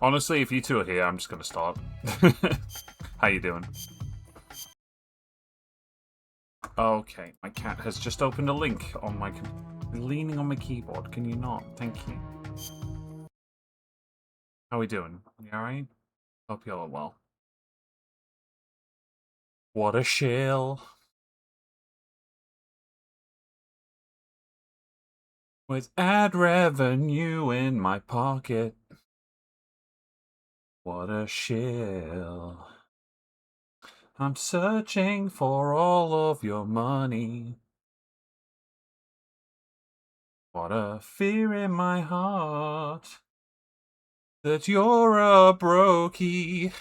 Honestly, if you two are here, I'm just gonna start. How you doing? Okay, my cat has just opened a link on my... leaning on my keyboard. Can you not? Thank you. How we doing? You alright? Hope you all are well. What a shill. With ad revenue in my pocket. What a shill. I'm searching for all of your money. What a fear in my heart that you're a brokey.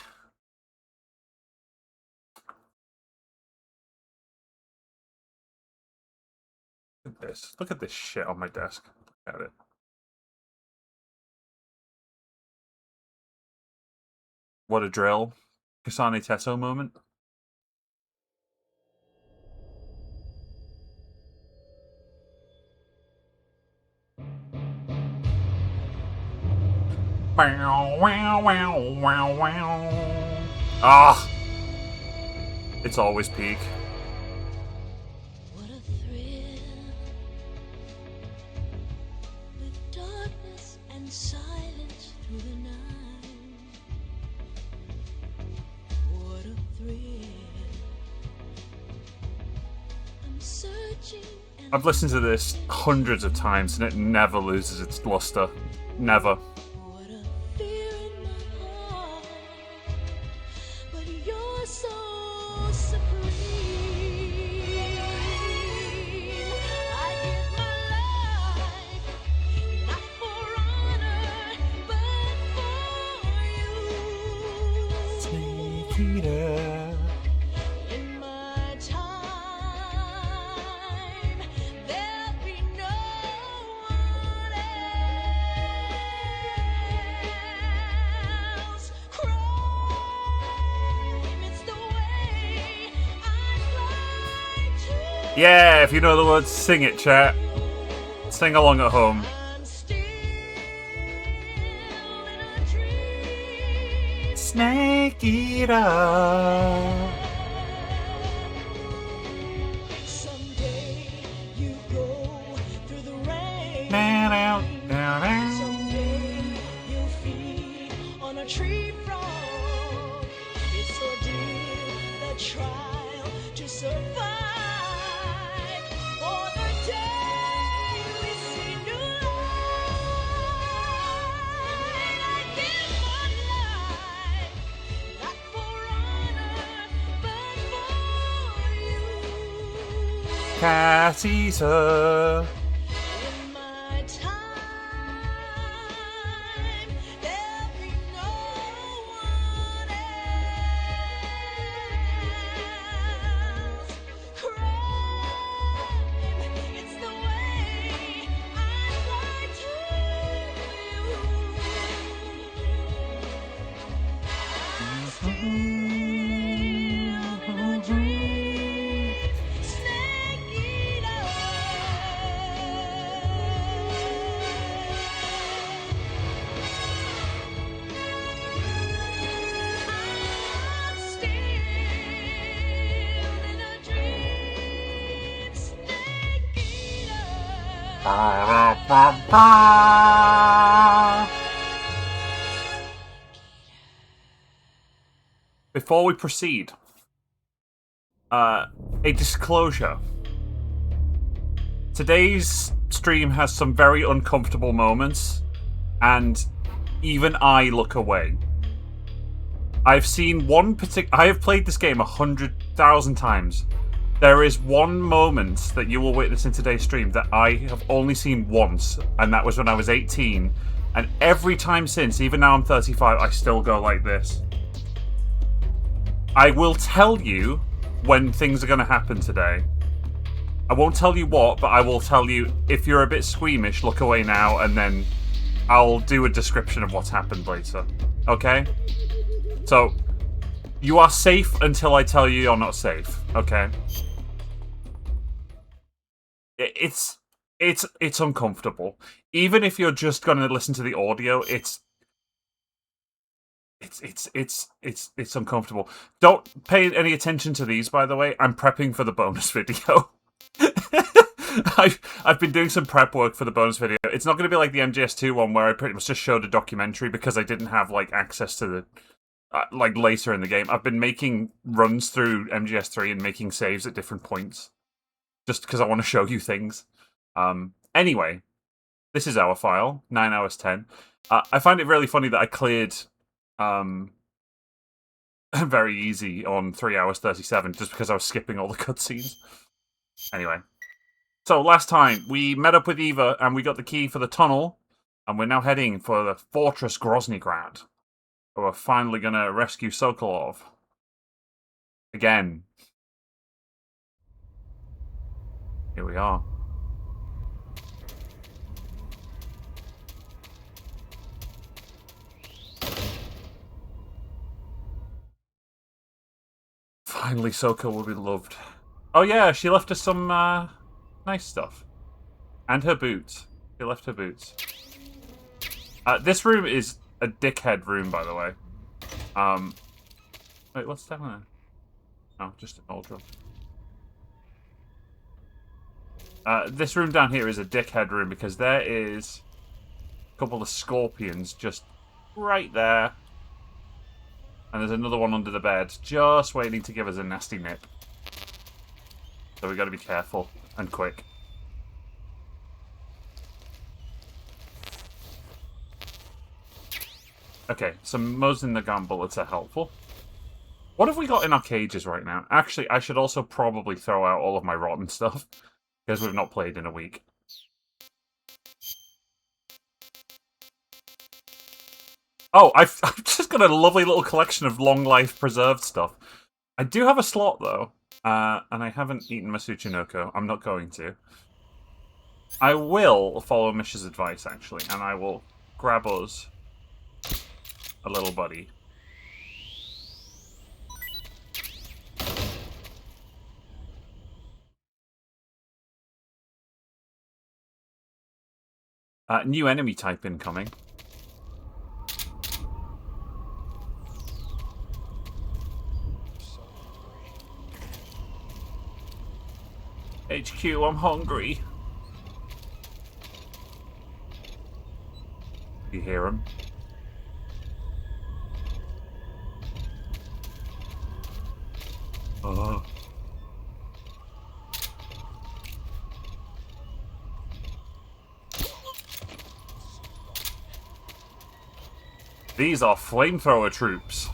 Look at this. Look at this shit on my desk. Look at it. What a drill. Kasane Tesso moment. Ah! It's always peak. What a thrill, with darkness and silence through the night. I've listened to this hundreds of times and it never loses its luster. Never. What a fear in my heart, but you're so supreme. I give my life, not for honor, but for you. Snake eater. In my time, there'll be no one else. Crime, it's the way I fly to. Yeah, if you know the words, sing it, chat. Sing along at home. I'm still in a dream. Snake eater. Someday you go through the rain. Down, down, down. Someday you'll feed on a tree frog. It's ordeal, the trial to survive. For the day we see new light. I give my life, not for honor, but for you. Cat eater. In my time, there'll be no one else. Crime, it's the way I fly to you. I'm still in a dream. Snake eater. I'm still in a dream. Snake eater. Before we proceed, a disclosure. Today's stream has some very uncomfortable moments, and even I look away. I've seen one I have played this game 100,000 times. There is one moment that you will witness in today's stream that I have only seen once, and that was when I was 18. And every time since, even now I'm 35, I still go like this. I will tell you when things are going to happen today. I won't tell you what, but I will tell you if you're a bit squeamish, look away now, and then I'll do a description of what's happened later. Okay? So, you are safe until I tell you you're not safe. Okay? It's uncomfortable. Even if you're just going to listen to the audio, it's uncomfortable. Don't pay any attention to these, by the way. I'm prepping for the bonus video. I've been doing some prep work for the bonus video. It's not going to be like the MGS2 one where I pretty much just showed a documentary because I didn't have like access to the like later in the game. I've been making runs through MGS3 and making saves at different points just because I want to show you things. Anyway, this is our file, 9 hours 10. I find it really funny that I cleared very easy on 3 hours 37 just because I was skipping all the cutscenes. Anyway, so last time we met up with Eva and we got the key for the tunnel, and we're now heading for the Fortress Groznygrad. We're finally gonna rescue Sokolov. Again. Here we are. Finally, Soko will be loved. Oh yeah, she left us some nice stuff. And her boots. She left her boots. This room is a dickhead room, by the way. Wait, what's down there? Oh, just an old drum. This room down here is a dickhead room because there is a couple of scorpions just right there. And there's another one under the bed, just waiting to give us a nasty nip. So we got to be careful and quick. Okay, some Mosin Nagant bullets are helpful. What have we got in our cages right now? Actually, I should also probably throw out all of my rotten stuff, because we've not played in a week. Oh, I've just got a lovely little collection of long life preserved stuff. I do have a slot, though, and I haven't eaten my Tsuchinoko. I'm not going to. I will follow Mish's advice, actually, and I will grab us a little buddy. New enemy type incoming. HQ, I'm hungry. You hear him? Oh. These are flamethrower troops.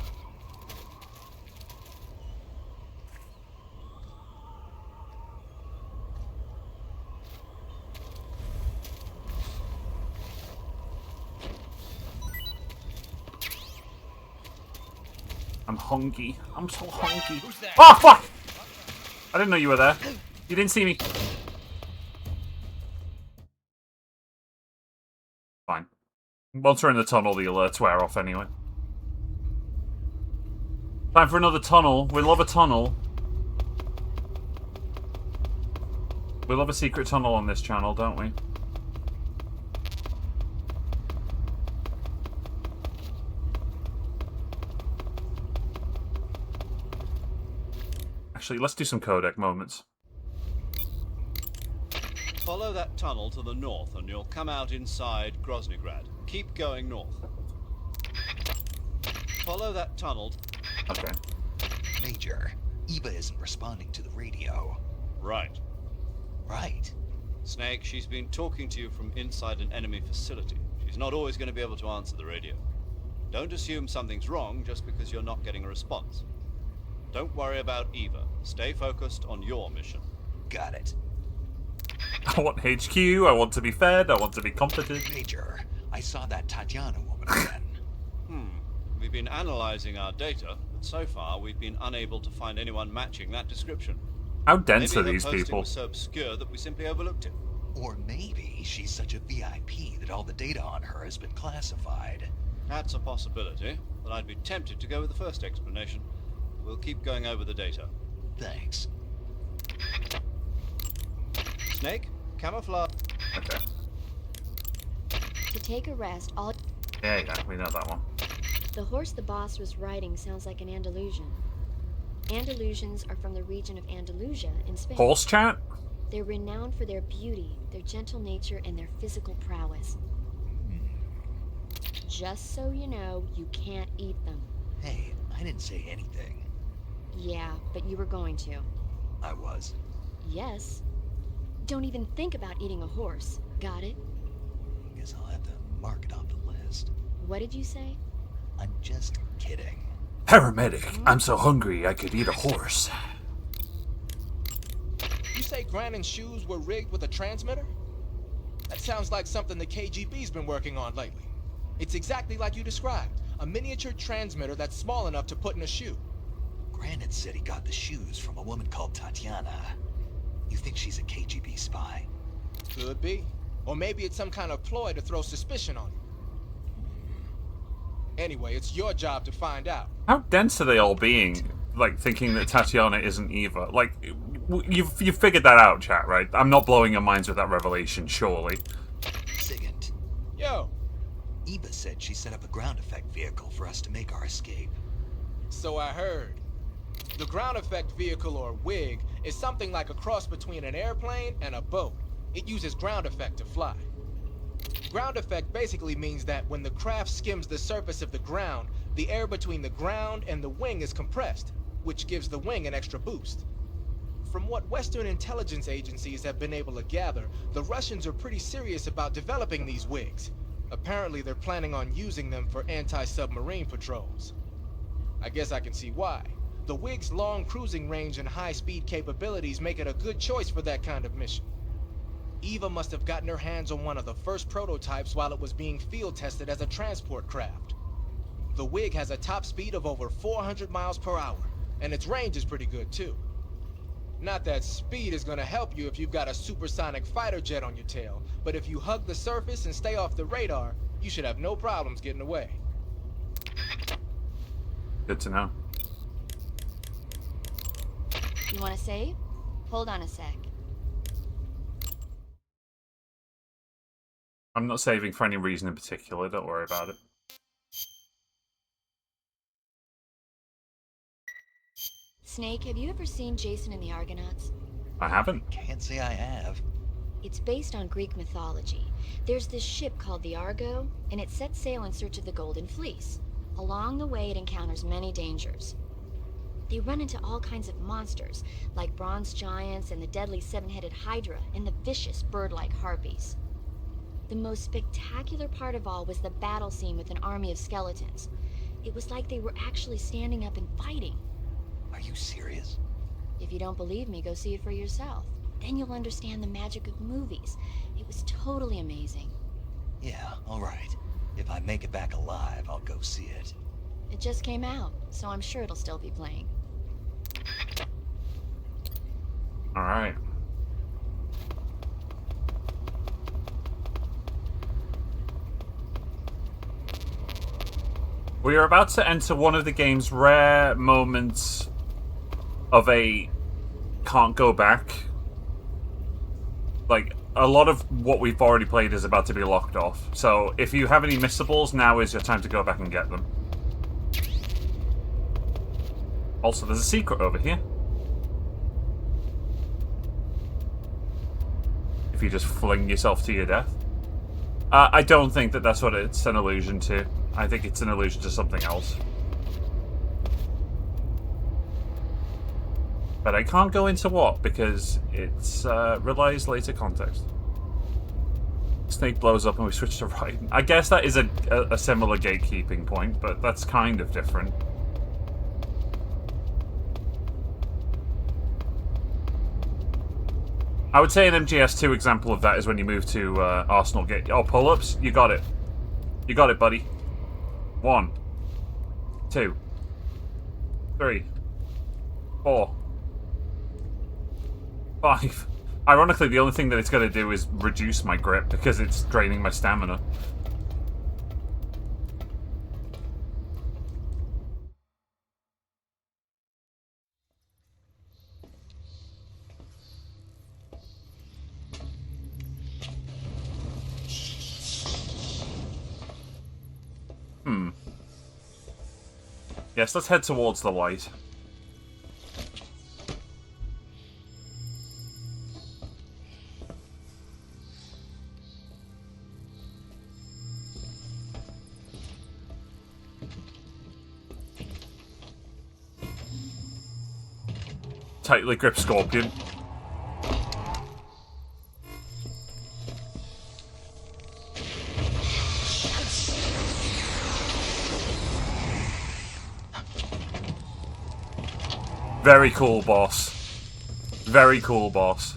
I'm hungry. I'm so hungry. Oh, fuck! I didn't know you were there. You didn't see me. Fine. Once we're in the tunnel, the alerts wear off anyway. Time for another tunnel. We love a tunnel. We love a secret tunnel on this channel, don't we? Actually, let's do some codec moments. Follow that tunnel to the north and you'll come out inside Groznygrad. Keep going north. Follow that tunnel. Okay. Major, Eva isn't responding to the radio. Right. Right. Snake, she's been talking to you from inside an enemy facility. She's not always going to be able to answer the radio. Don't assume something's wrong just because you're not getting a response. Don't worry about Eva. Stay focused on your mission. Got it. I want HQ, I want to be fed, I want to be comforted. Major, I saw that Tatiana woman again. We've been analyzing our data, but so far we've been unable to find anyone matching that description. How dense Maybe are these her posting people? was so obscure that we simply overlooked it. Or maybe she's such a VIP that all the data on her has been classified. That's a possibility, but I'd be tempted to go with the first explanation. We'll keep going over the data. Thanks. Snake, camouflage. Okay. To take a rest, all Yeah, we know that one. the horse the boss was riding sounds like an Andalusian. Andalusians are from the region of Andalusia in Spain. Horse chat? They're renowned for their beauty, their gentle nature, and their physical prowess. Just so you know, you can't eat them. Hey, I didn't say anything. Yeah, but you were going to. I was. Yes. Don't even think about eating a horse. Got it? Guess I'll have to mark it off the list. What did you say? I'm just kidding. Paramedic, I'm so hungry I could eat a horse. You say Grannon's shoes were rigged with a transmitter? That sounds like something the KGB's been working on lately. It's exactly like you described. A miniature transmitter that's small enough to put in a shoe. Grannon said he got the shoes from a woman called Tatiana. You think she's a KGB spy? Could be. Or maybe it's some kind of ploy to throw suspicion on him. Anyway, it's your job to find out. How dense are they all being? Like, thinking that Tatiana isn't Eva. Like, you've figured that out, chat, right? I'm not blowing your minds with that revelation, surely. Sigint, Yo, Eva said she set up a ground effect vehicle for us to make our escape. so I heard. The ground effect vehicle, or WIG, is something like a cross between an airplane and a boat. It uses ground effect to fly. Ground effect basically means that when the craft skims the surface of the ground, the air between the ground and the wing is compressed, which gives the wing an extra boost. From what Western intelligence agencies have been able to gather, the Russians are pretty serious about developing these WIGs. Apparently, they're planning on using them for anti-submarine patrols. I guess I can see why. The Wig's long cruising range and high-speed capabilities make it a good choice for that kind of mission. Eva must have gotten her hands on one of the first prototypes while it was being field tested as a transport craft. The Wig has a top speed of over 400 miles per hour, and its range is pretty good too. Not that speed is gonna help you if you've got a supersonic fighter jet on your tail, but if you hug the surface and stay off the radar, you should have no problems getting away. Good to know. You want to save? Hold on a sec. I'm not saving for any reason in particular, don't worry about it. Snake, have you ever seen Jason and the Argonauts? I haven't. Can't say I have. It's based on Greek mythology. There's this ship called the Argo, and it sets sail in search of the Golden Fleece. Along the way, it encounters many dangers. They run into all kinds of monsters, like bronze giants and the deadly seven-headed Hydra and the vicious bird-like harpies. The most spectacular part of all was the battle scene with an army of skeletons. It was like they were actually standing up and fighting. Are you serious? If you don't believe me, go see it for yourself. Then you'll understand the magic of movies. It was totally amazing. Yeah, alright. If I make it back alive, I'll go see it. It just came out, so I'm sure it'll still be playing. Alright. We are about to enter one of the game's rare moments of a can't go back. Like, a lot of what we've already played is about to be locked off. So, if you have any missables, now is your time to go back and get them. Also, there's a secret over here. If you just fling yourself to your death. I don't think that that's what it's an allusion to. I think it's an allusion to something else. But I can't go into what, because it's relies later context. Snake blows up and we switch to right. I guess that is a similar gatekeeping point, but that's kind of different. I would say an MGS2 example of that is when you move to Arsenal Gate. Oh, pull-ups? You got it. You got it, buddy. 1, 2, 3, 4, 5. Ironically, the only thing that it's going to do is reduce my grip because it's draining my stamina. Yes, let's head towards the light. Tightly grip Scorpion. Very cool, boss. Very cool, boss.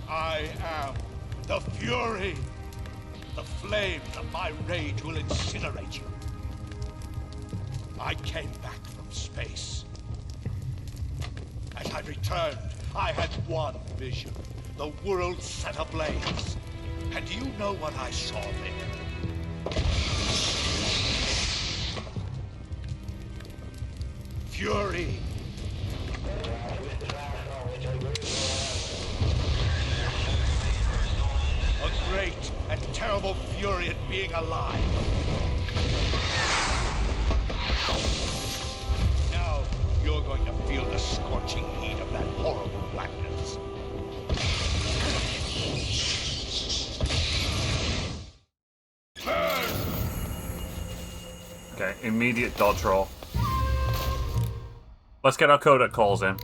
I am the Fury. The flames of my rage will incinerate you. I came back from space. As I returned, I had one vision. The world set ablaze. And do you know what I saw there? Fury. A great and terrible fury at being alive. Now, You're going to feel the scorching heat of that horrible blackness. Burn! Okay, immediate dodge roll. Let's get our Kodak calls in.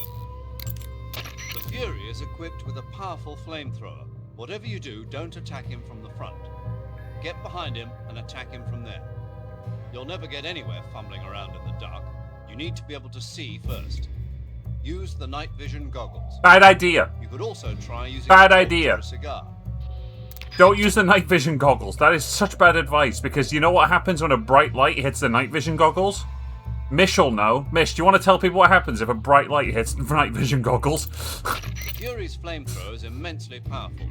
The Fury is equipped with a powerful flamethrower. Whatever you do, don't attack him from the front. Get behind him and attack him from there. You'll never get anywhere fumbling around in the dark. You need to be able to see first. Use the night vision goggles. Bad idea. You could also try using Bad a torch idea. or a cigar. Don't use the night vision goggles. That is such bad advice, because you know what happens when a bright light hits the night vision goggles? Mish'll know. Mish, do you want to tell people what happens if a bright light hits the night vision goggles? The Fury's flamethrower is immensely powerful.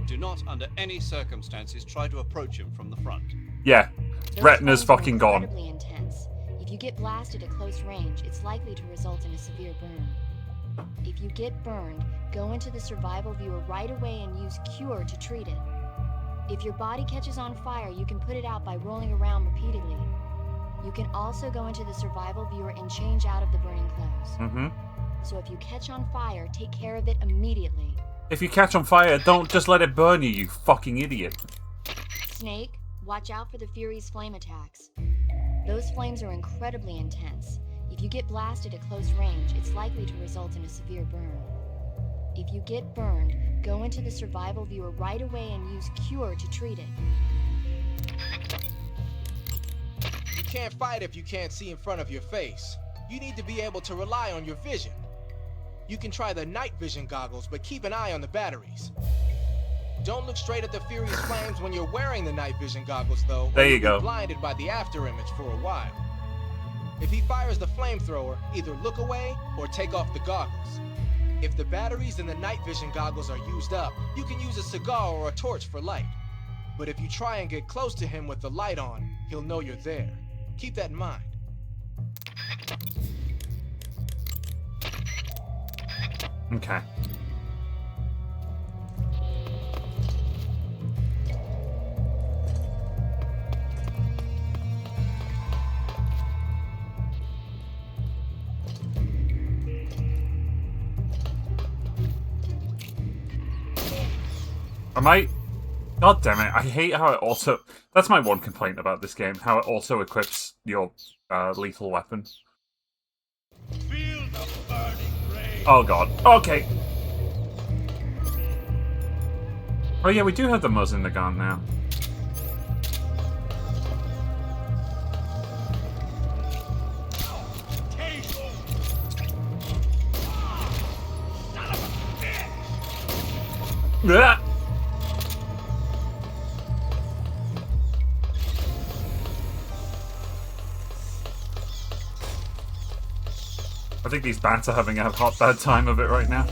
Do not, under any circumstances, try to approach him from the front. Yeah. Those Retina's flames are fucking gone. incredibly intense. If you get blasted at close range, it's likely to result in a severe burn. If you get burned, go into the survival viewer right away and use Cure to treat it. If your body catches on fire, you can put it out by rolling around repeatedly. You can also go into the survival viewer and change out of the burning clothes. Mm-hmm. So if you catch on fire, take care of it immediately. If you catch on fire, don't just let it burn you, you fucking idiot. Snake, watch out for the Fury's flame attacks. Those flames are incredibly intense. If you get blasted at close range, it's likely to result in a severe burn. If you get burned, go into the survival viewer right away and use Cure to treat it. You can't fight if you can't see in front of your face. You need to be able to rely on your vision. You can try the night vision goggles, but keep an eye on the batteries. Don't look straight at the Fury's flames when you're wearing the night vision goggles, though. There you You'll go. be blinded by the after image for a while. If he fires the flamethrower, either look away or take off the goggles. If the batteries in the night vision goggles are used up, you can use a cigar or a torch for light. But if you try and get close to him with the light on, he'll know you're there. Keep that in mind. Okay. God damn it, I hate how it also... That's my one complaint about this game, how it also equips your lethal weapon. Feel the burning rain. Oh god. Okay. Oh yeah, we do have the Muzz in the gun now. Taste. Son of a bitch. Blah! I think these bats are having a hot bad time of it right now.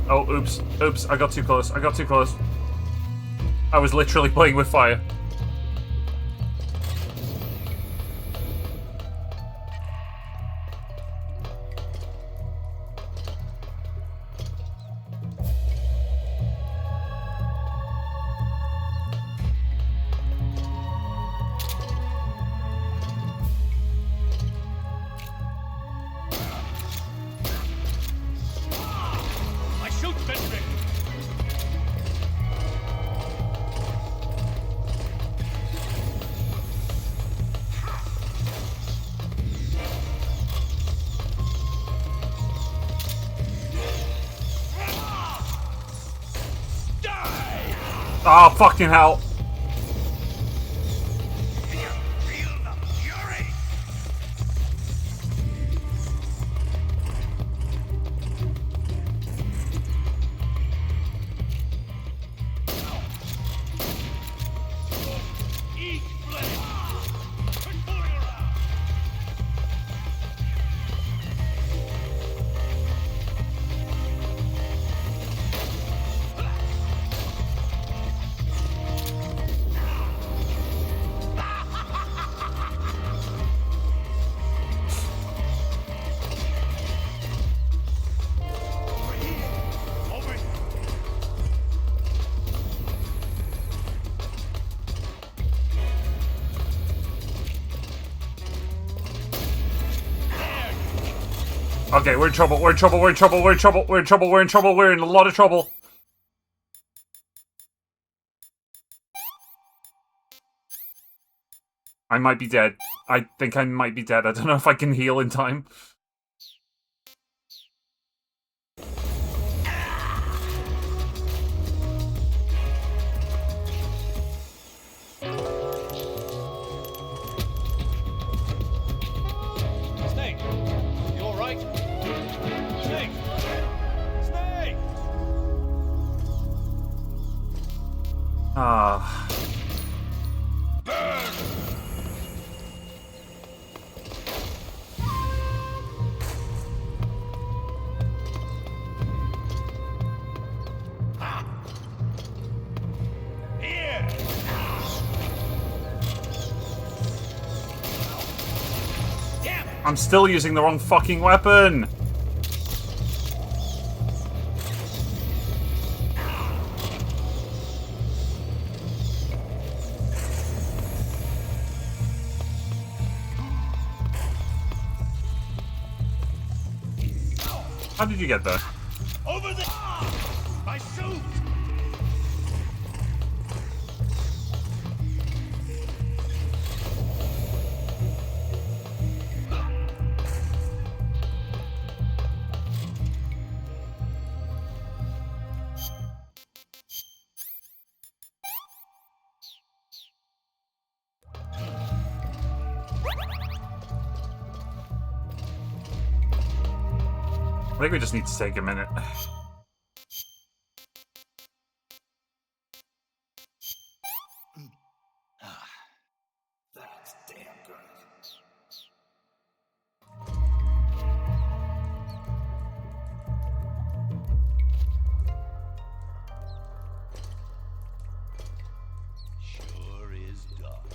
Oh, oops. Oops, I got too close. I got too close. I was literally playing with fire. My shoot's been rigged. Die! Oh, fucking hell. Can you feel the fury? Eat flame! Quit fooling around! Okay, we're in trouble, we're in trouble, we're in trouble, we're in trouble, we're in trouble, we're in trouble, we're in a lot of trouble. I might be dead. I think I might be dead. I don't know if I can heal in time. Snake! You alright? Snake! Snake! Ah. Here! Damn it! I'm still using the wrong fucking weapon! How did you get there? Over the... My suit! I think we just need to take a minute. That's damn good. Sure is dark.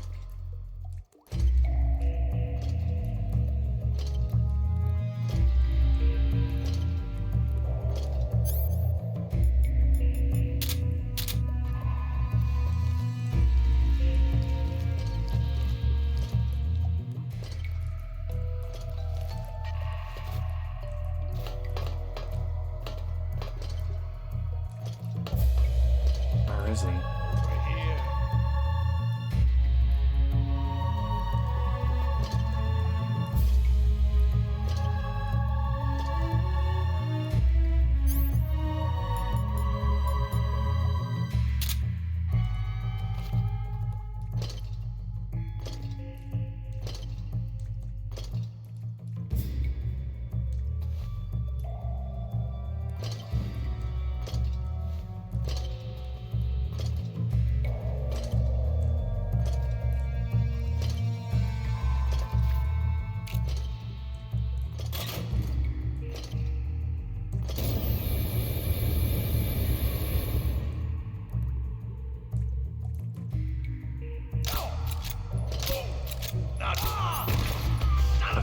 Where is he? We're here.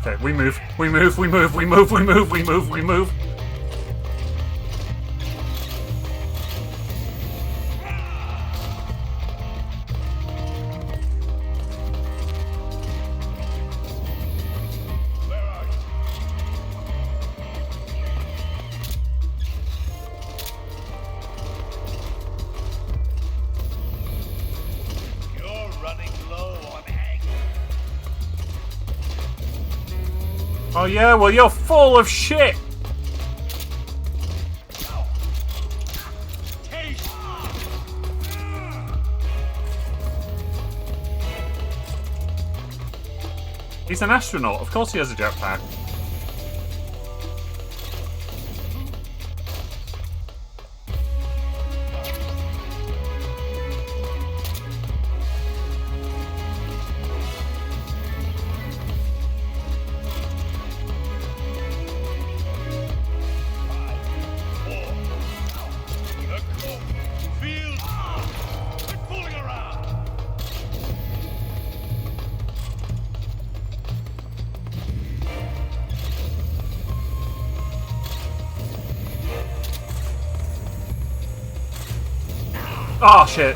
Okay, we move, we move, we move, we move, we move, we move, we move. Where are you? You're running low on egg. Oh yeah, well you're full of shit! Taste. He's an astronaut, of course he has a jetpack. Field. Quit fooling around. Oh shit.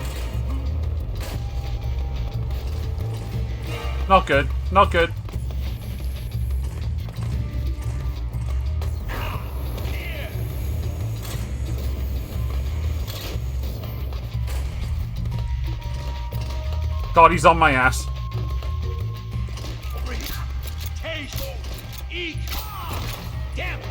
Not good, not good. God, he's on my ass. Over here. Taste. Eat. Damn it.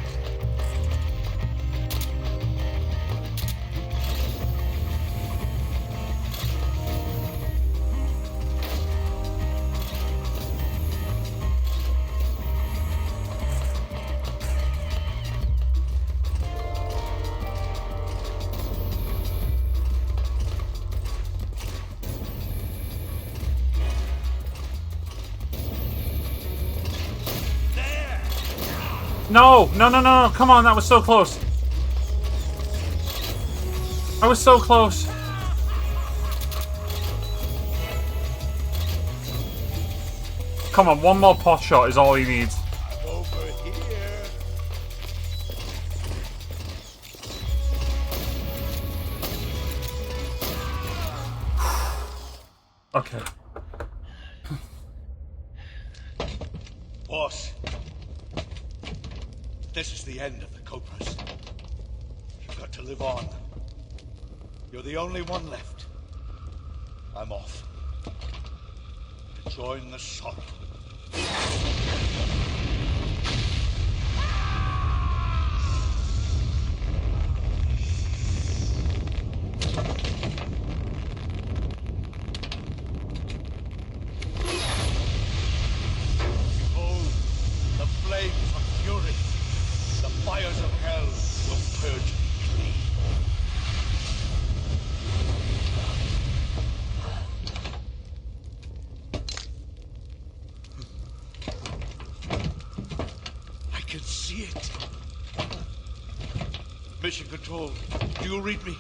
No, no, no, no, no, come on, that was so close. I was so close. Come on, one more pot shot is all he needs. Over here. Okay. Boss. This is the end of the Cobras. You've got to live on. You're the only one left. I'm off. To join the shop. Behold, the flames of fury. The fires of hell will purge me clean. I can see it. Mission Control, do you read me?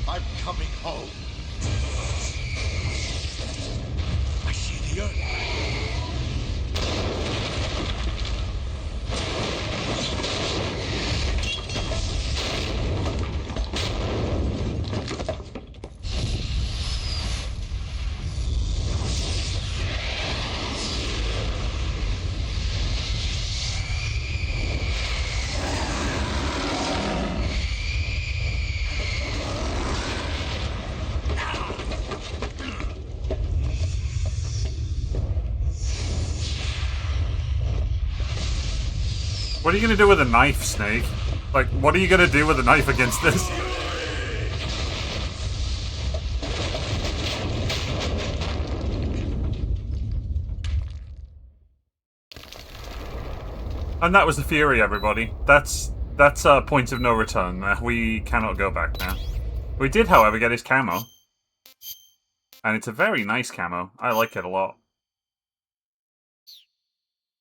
I'm coming home. I see the earth. What are you gonna do with a knife, Snake? Like, what are you gonna do with a knife against this? And that was the Fury, everybody. That's a point of no return. We cannot go back now. We did, however, get his camo. And it's a very nice camo. I like it a lot.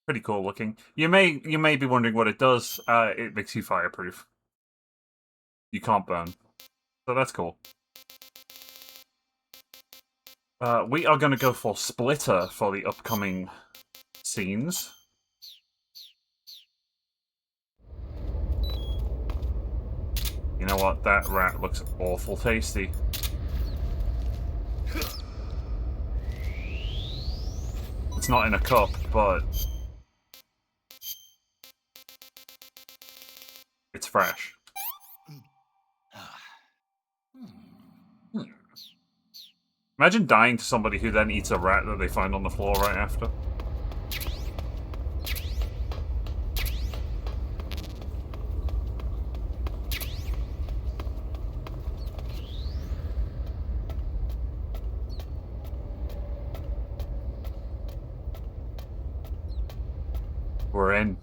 Pretty cool looking. You may be wondering what it does. It makes you fireproof. You can't burn. So that's cool. We are going to go for Splitter for the upcoming scenes. You know what? That rat looks awful tasty. It's not in a cup, but it's fresh. Imagine dying to somebody who then eats a rat that they find on the floor right after. We're in.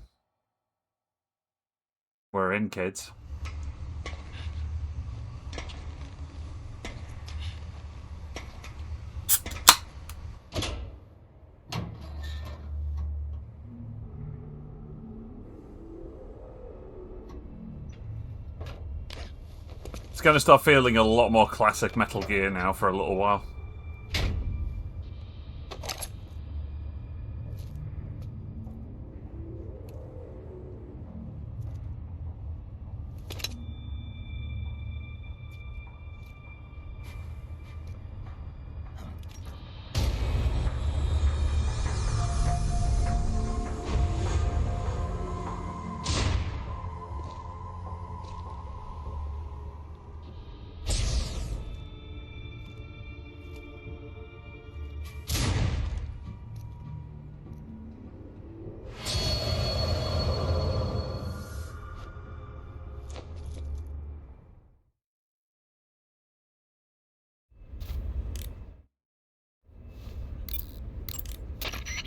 We're in, kids. It's going to start feeling a lot more classic Metal Gear now for a little while.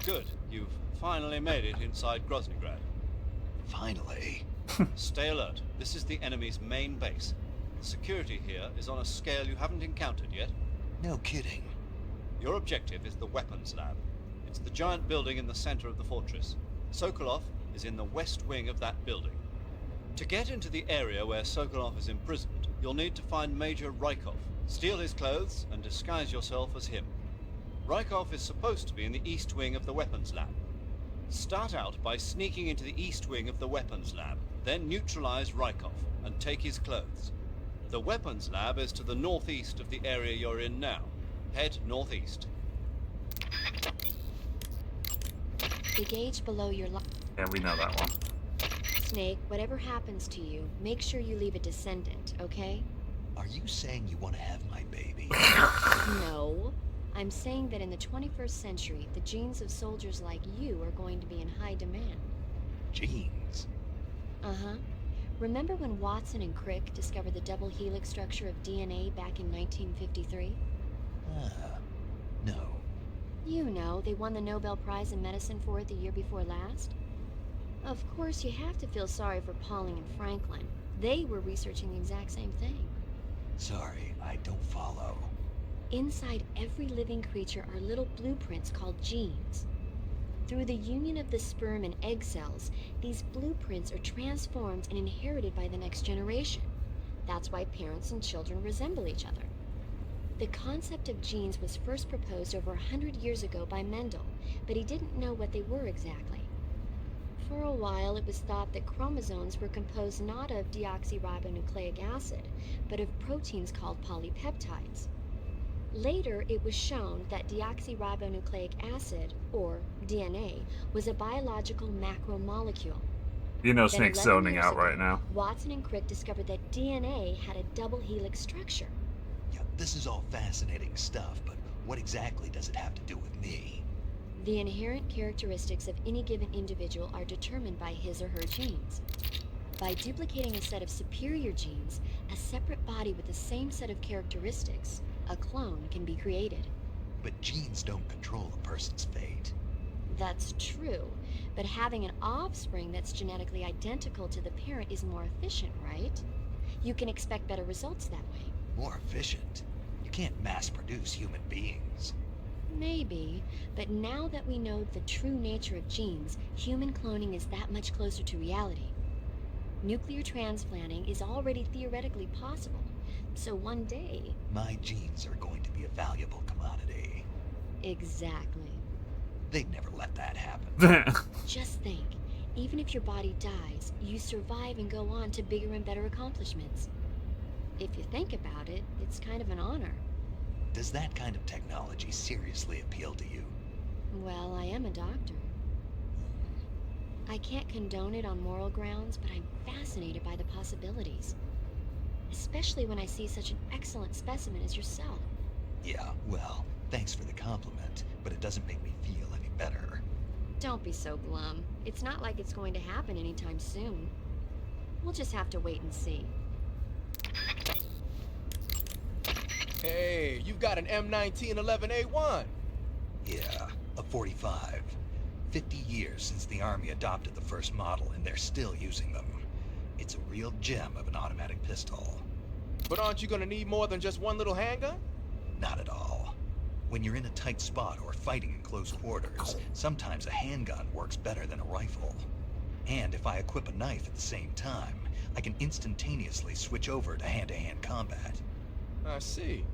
Good. You've finally made it inside Groznygrad. Finally. Stay alert. This is the enemy's main base. The security here is on a scale you haven't encountered yet. No kidding. Your objective is the weapons lab. It's the giant building in the center of the fortress. Sokolov is in the west wing of that building. To get into the area where Sokolov is imprisoned, you'll need to find Major Rykov, steal his clothes, and disguise yourself as him. Rykov is supposed to be in the east wing of the weapons lab. Start out by sneaking into the east wing of the weapons lab, then neutralize Rykov and take his clothes. The weapons lab is to the northeast of the area you're in now. Head northeast. The gauge below your Yeah, we know that one. Snake, whatever happens to you, make sure you leave a descendant, okay? Are you saying you want to have my baby? No. I'm saying that in the 21st century, the genes of soldiers like you are going to be in high demand. Genes? Uh-huh. Remember when Watson and Crick discovered the double helix structure of DNA back in 1953? No. You know, they won the Nobel Prize in Medicine for it the year before last. Of course, you have to feel sorry for Pauling and Franklin. They were researching the exact same thing. Sorry, I don't follow. Inside every living creature are little blueprints called genes. Through the union of the sperm and egg cells, these blueprints are transformed and inherited by the next generation. That's why parents and children resemble each other. The concept of genes was first proposed over 100 years ago by Mendel, but he didn't know what they were exactly. For a while, it was thought that chromosomes were composed not of deoxyribonucleic acid, but of proteins called polypeptides. Later, it was shown that deoxyribonucleic acid, or DNA, was a biological macromolecule. You know Then Snake's 11 zoning years out ago, right now. Watson and Crick discovered that DNA had a double helix structure. Yeah, this is all fascinating stuff, but what exactly does it have to do with me? The inherent characteristics of any given individual are determined by his or her genes. By duplicating a set of superior genes, a separate body with the same set of characteristics, a clone, can be created. But genes don't control a person's fate. That's true, but having an offspring that's genetically identical to the parent is more efficient, right? You can expect better results that way. More efficient. You can't mass-produce human beings. Maybe, but now that we know the true nature of genes, human cloning is that much closer to reality. Nuclear transplanting is already theoretically possible, so one day... My genes are going to be a valuable commodity. Exactly. They'd never let that happen. Just think, even if your body dies, you survive and go on to bigger and better accomplishments. If you think about it, it's kind of an honor. Does that kind of technology seriously appeal to you? Well, I am a doctor. I can't condone it on moral grounds, but I'm fascinated by the possibilities. Especially when I see such an excellent specimen as yourself. Yeah, well, thanks for the compliment, but it doesn't make me feel any better. Don't be so glum. It's not like it's going to happen anytime soon. We'll just have to wait and see. Hey, you've got an M1911A1. Yeah, a 45. 50 years since the Army adopted the first model, and they're still using them. It's a real gem of an automatic pistol. But aren't you gonna need more than just one little handgun? Not at all. When you're in a tight spot or fighting in close quarters, sometimes a handgun works better than a rifle. And if I equip a knife at the same time, I can instantaneously switch over to hand-to-hand combat. I see.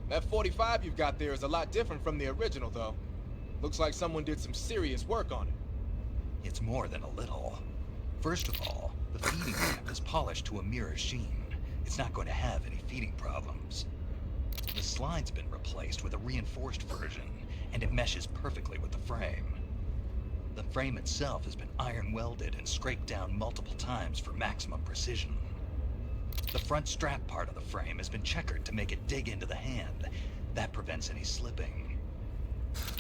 That 45 you've got there is a lot different from the original, though. Looks like someone did some serious work on it. It's more than a little. First of all, the feeding ramp is polished to a mirror sheen. It's not going to have any feeding problems. The slide's been replaced with a reinforced version, and it meshes perfectly with the frame. The frame itself has been iron welded and scraped down multiple times for maximum precision. The front strap part of the frame has been checkered to make it dig into the hand. That prevents any slipping.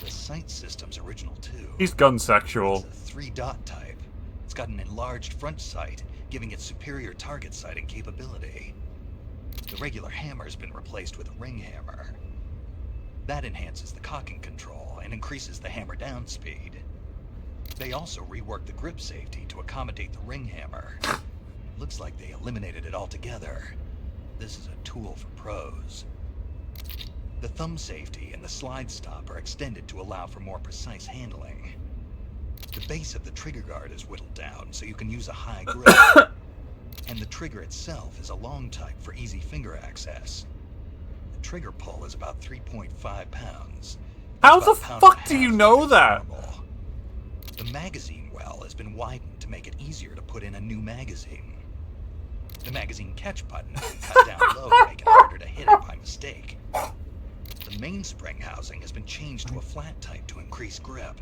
The sight system's original too. He's gun sexual. It's a 3-dot type. It's got an enlarged front sight, giving it superior target sighting capability. The regular hammer's been replaced with a ring hammer. That enhances the cocking control and increases the hammer down speed. They also reworked the grip safety to accommodate the ring hammer. Looks like they eliminated it altogether. This is a tool for pros. The thumb safety and the slide stop are extended to allow for more precise handling. The base of the trigger guard is whittled down so you can use a high grip. And the trigger itself is a long type for easy finger access. The trigger pull is about 3.5 pounds. How That's the about a pound fuck and a do you half know lighter that? than normal. The magazine well has been widened to make it easier to put in a new magazine. The magazine catch button has been cut down low to make it harder to hit it by mistake. The mainspring housing has been changed to a flat type to increase grip.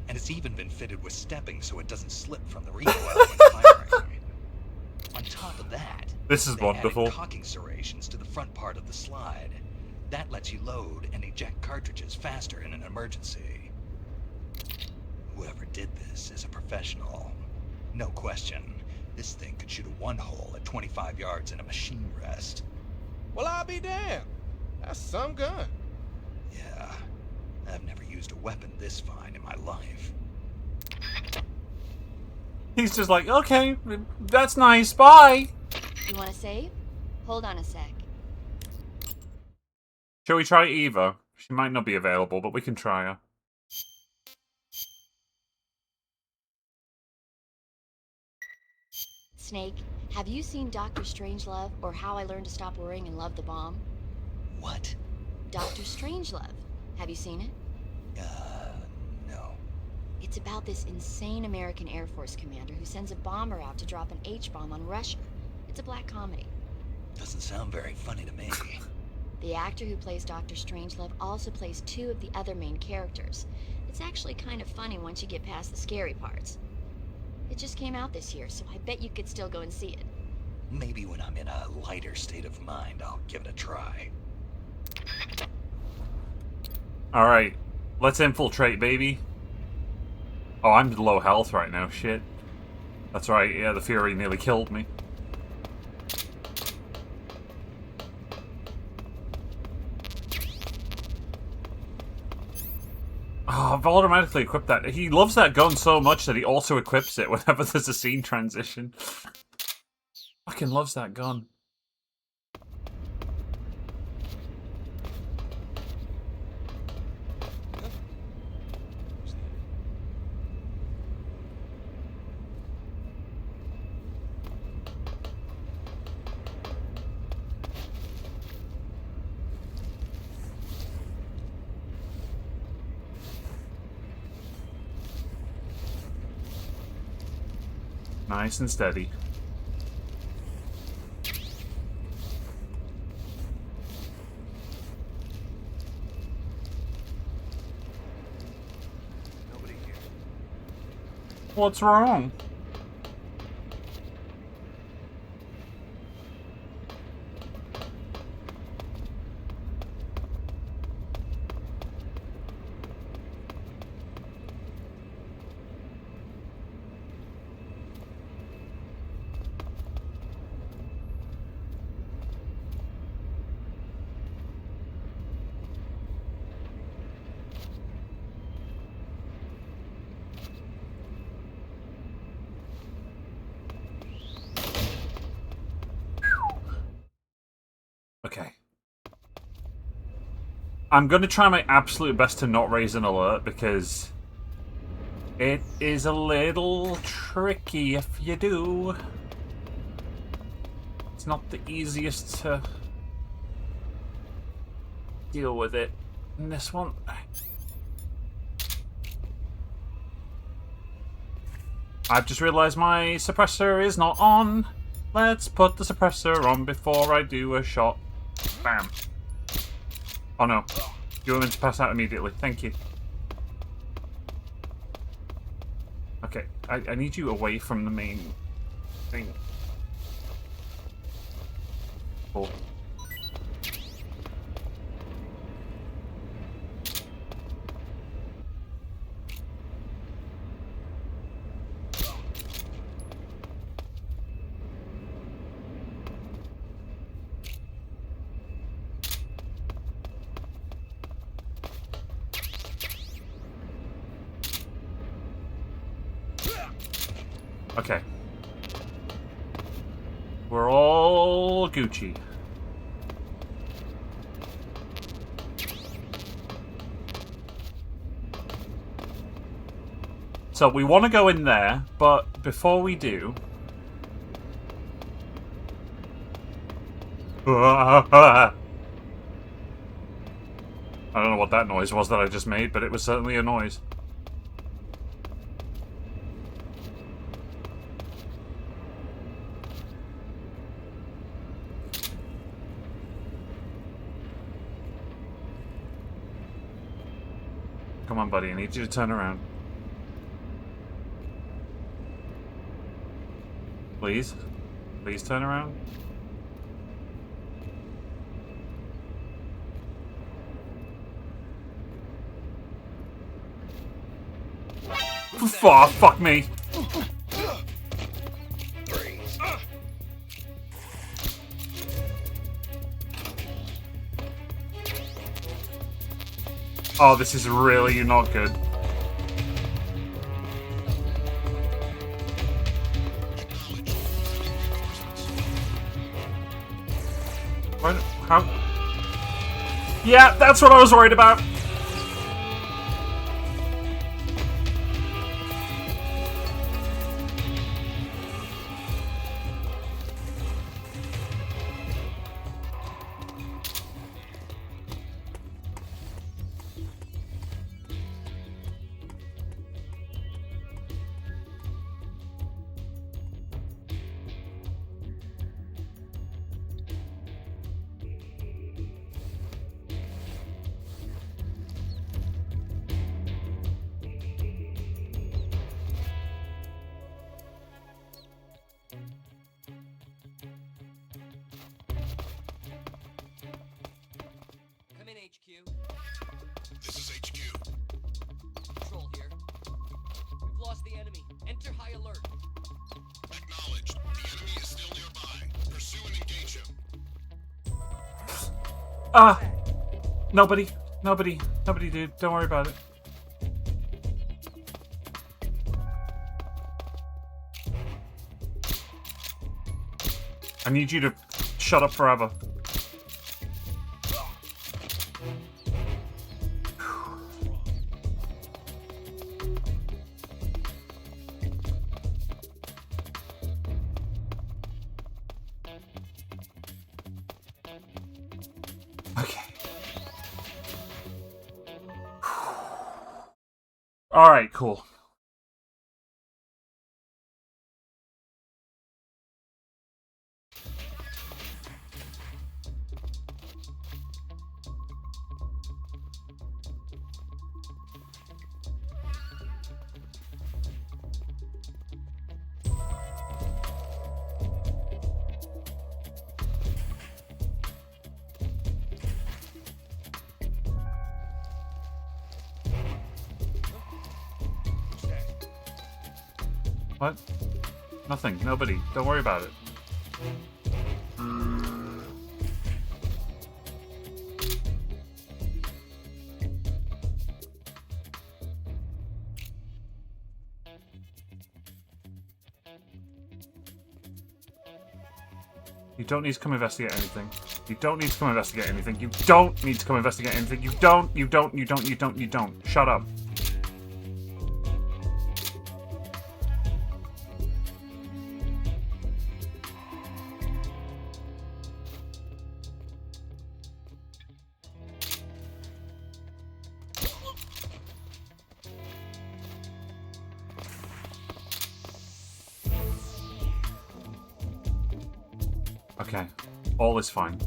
And it's even been fitted with stepping so it doesn't slip from the recoil when firing. On top of that, This is they added wonderful. cocking serrations to the front part of the slide. That lets you load and eject cartridges faster in an emergency. Whoever did this is a professional. No question. This thing could shoot a one-hole at 25 yards in a machine rest. Well, I'll be damned. That's some gun. Yeah, I've never used a weapon this fine in my life. He's just like, okay, that's nice, bye. You want to save? Hold on a sec. Shall we try Eva? She might not be available, but we can try her. Snake, have you seen Doctor Strangelove or How I Learned to Stop Worrying and Love the Bomb? What? Doctor Strangelove. Have you seen it? No. It's about this insane American Air Force commander who sends a bomber out to drop an H-bomb on Russia. It's a black comedy. Doesn't sound very funny to me. The actor who plays Doctor Strangelove also plays two of the other main characters. It's actually kind of funny once you get past the scary parts. It just came out this year, so I bet you could still go and see it. Maybe when I'm in a lighter state of mind, I'll give it a try. Alright, let's infiltrate, baby. Oh, I'm low health right now, shit. That's right, yeah, the Fury nearly killed me. Oh, I've automatically equipped that. He loves that gun so much that he also equips it whenever there's a scene transition. Fucking loves that gun. Nice and steady. Nobody here. What's wrong? Okay. I'm going to try my absolute best to not raise an alert because it is a little tricky if you do. It's not the easiest to deal with it in this one. I've just realized my suppressor is not on. Let's put the suppressor on before I do a shot. Bam. Oh no. You were meant to pass out immediately. Thank you. Okay, I need you away from the main thing. Cool. Okay. We're all Gucci. So we want to go in there, but before we do... I don't know what that noise was that I just made, but it was certainly a noise. Come on, buddy, I need you to turn around. Please? Please turn around. Oh, fuck me. Oh, this is really not good. What? How? Yeah, that's what I was worried about. Come in, HQ. This is HQ. Control here. We've lost the enemy. Enter high alert. Acknowledged. The enemy is still nearby. Pursue and engage him. Nobody, dude. Don't worry about it. I need you to shut up forever. Okay. All right, cool. What? Nothing. Nobody. Don't worry about it. You don't need to come investigate anything. You don't need to come investigate anything. You don't need to come investigate anything. You don't. Shut up. Okay. All is fine.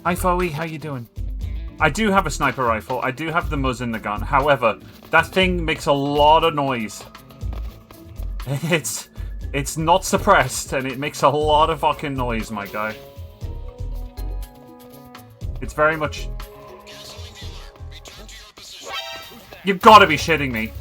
Hi, Foey. How you doing? I do have a sniper rifle. I do have the Muzz in the gun. However, that thing makes a lot of noise. It's not suppressed, and it makes a lot of fucking noise, my guy. It's very much... You've got to be shitting me.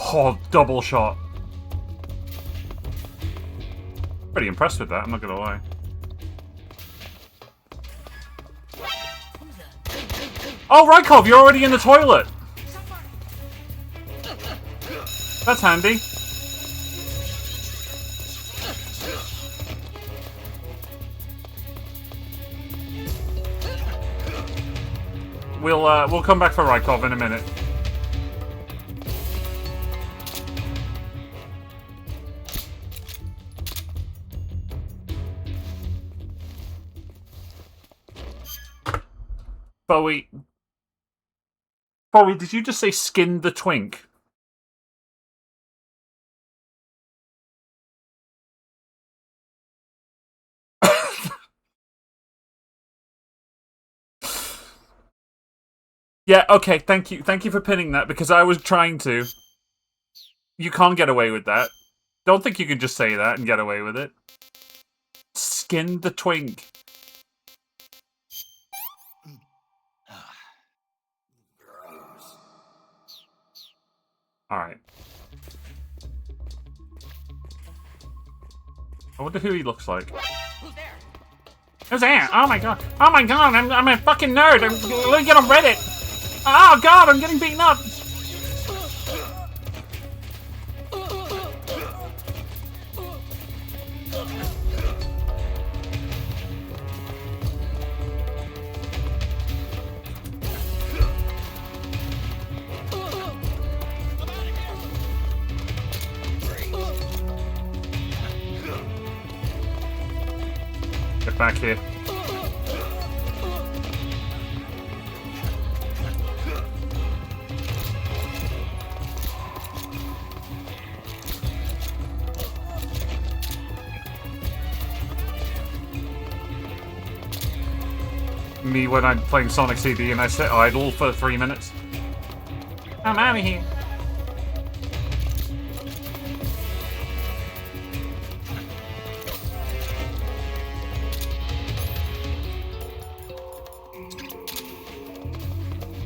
Oh, double shot. Pretty impressed with that, I'm not gonna lie. Oh, Rykov, you're already in the toilet! That's handy. We'll come back for Rykov in a minute. Bowie, did you just say skin the twink? Yeah, okay, thank you. Thank you for pinning that, because I was trying to. You can't get away with that. Don't think you can just say that and get away with it. Skin the twink. Alright. I wonder who he looks like. Who's there? Who's there? Oh my god. Oh my god, I'm a fucking nerd. Let me get on Reddit. Oh god, I'm getting beaten up. Get back here. Me when I'm playing Sonic CD and I sit idle for 3 minutes. I'm out of here.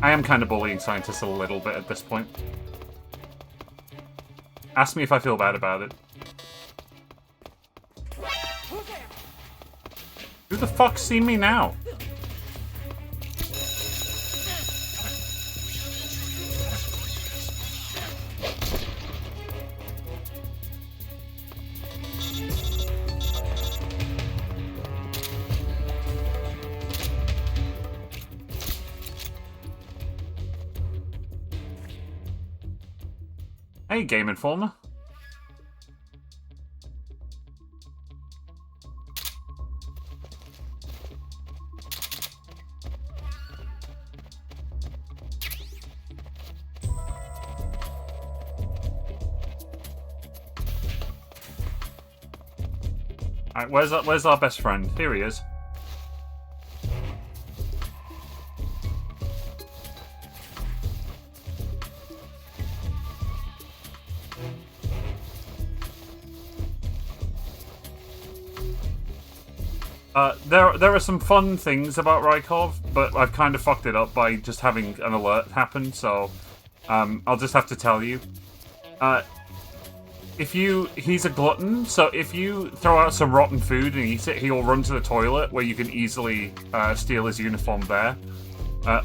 I am kind of bullying scientists a little bit at this point. Ask me if I feel bad about it. Who the fuck's seen me now? Hey, Game Informer. Alright, where's our best friend? Here he is. There are some fun things about Rykov, but I've kind of fucked it up by just having an alert happen, so I'll just have to tell you. He's a glutton, so if you throw out some rotten food and eat it, he'll run to the toilet where you can easily steal his uniform there.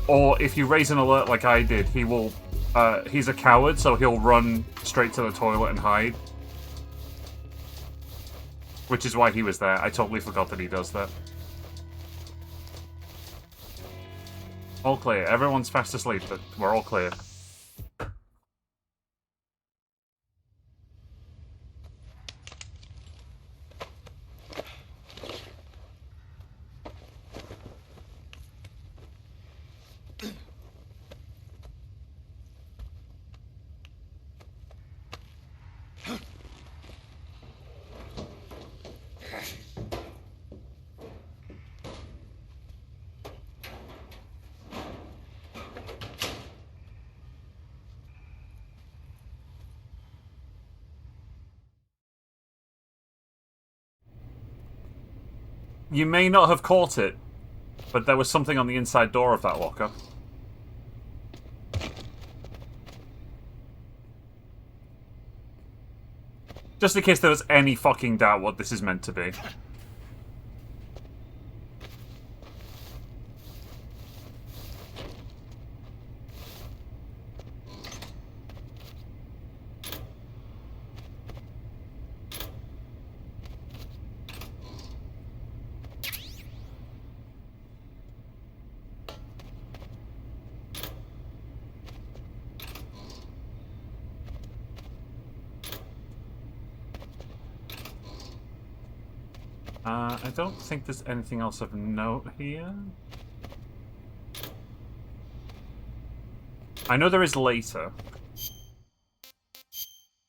Or if you raise an alert like I did, he's a coward, so he'll run straight to the toilet and hide. Which is why he was there. I totally forgot that he does that. All clear. Everyone's fast asleep, but we're all clear. You may not have caught it, but there was something on the inside door of that locker. Just in case there was any fucking doubt what this is meant to be. I don't think there's anything else of note here. I know there is later.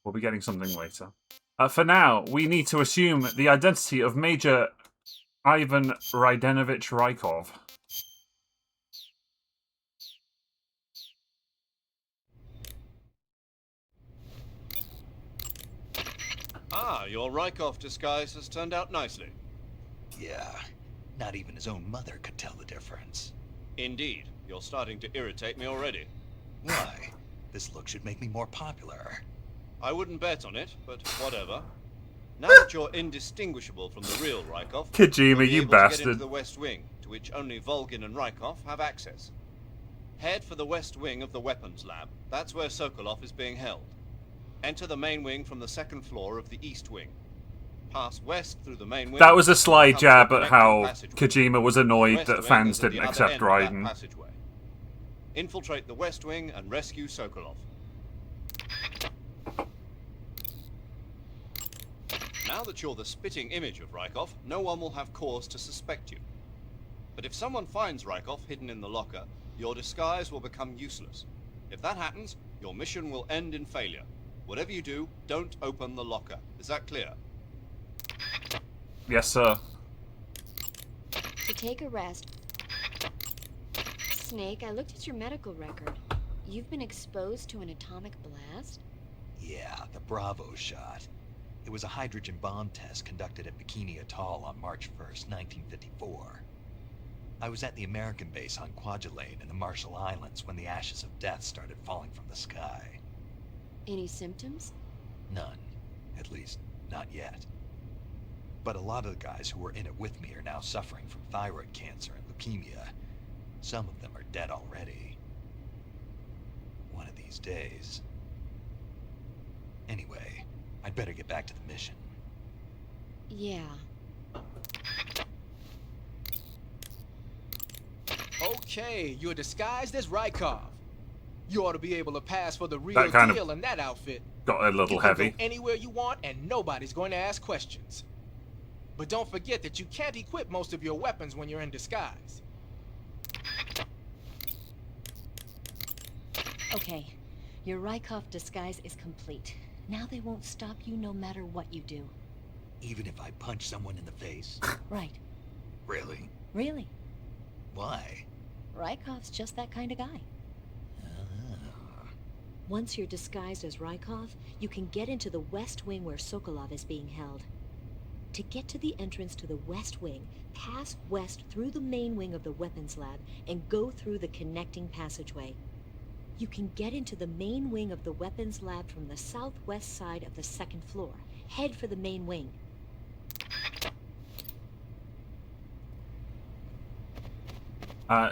We'll be getting something later. For now, we need to assume the identity of Major Ivan Raidenovich Rykov. Ah, your Rykov disguise has turned out nicely. Yeah, not even his own mother could tell the difference. Indeed, you're starting to irritate me already. Why? This look should make me more popular. I wouldn't bet on it, but whatever. Now that you're indistinguishable from the real Rykov, Kojima, you'll be you able to get bastard. into the West Wing, to which only Volgin and Rykov have access. Head for the West Wing of the Weapons Lab. That's where Sokolov is being held. Enter the main wing from the second floor of the East Wing. Pass west through the main wing. That was a sly come to jab the at connecting how passageway. Kojima was The annoyed West that Wing fans is at didn't the other accept end of that Raiden. passageway. Infiltrate the West Wing and rescue Sokolov. Now that you're the spitting image of Rykov, no one will have cause to suspect you. But if someone finds Rykov hidden in the locker, your disguise will become useless. If that happens, your mission will end in failure. Whatever you do, don't open the locker. Is that clear? Yes, sir. To take a rest. Snake, I looked at your medical record. You've been exposed to an atomic blast? Yeah, the Bravo shot. It was a hydrogen bomb test conducted at Bikini Atoll on March 1st, 1954. I was at the American base on Kwajalein in the Marshall Islands when the ashes of death started falling from the sky. Any symptoms? None. At least, not yet. But a lot of the guys who were in it with me are now suffering from thyroid cancer and leukemia. Some of them are dead already. One of these days. Anyway, I'd better get back to the mission. Yeah. Okay, you're disguised as Rykov. You ought to be able to pass for the real That kind of deal in that outfit. Got a You little can heavy. go anywhere you want and nobody's going to ask questions. But don't forget that you can't equip most of your weapons when you're in disguise. Okay, your Rykov disguise is complete. Now they won't stop you no matter what you do. Even if I punch someone in the face? Right. Really? Really. Why? Rykov's just that kind of guy. Ah. Once you're disguised as Rykov, you can get into the West Wing where Sokolov is being held. To get to the entrance to the West Wing, pass west through the main wing of the weapons lab and go through the connecting passageway. You can get into the main wing of the weapons lab from the southwest side of the second floor. Head for the main wing.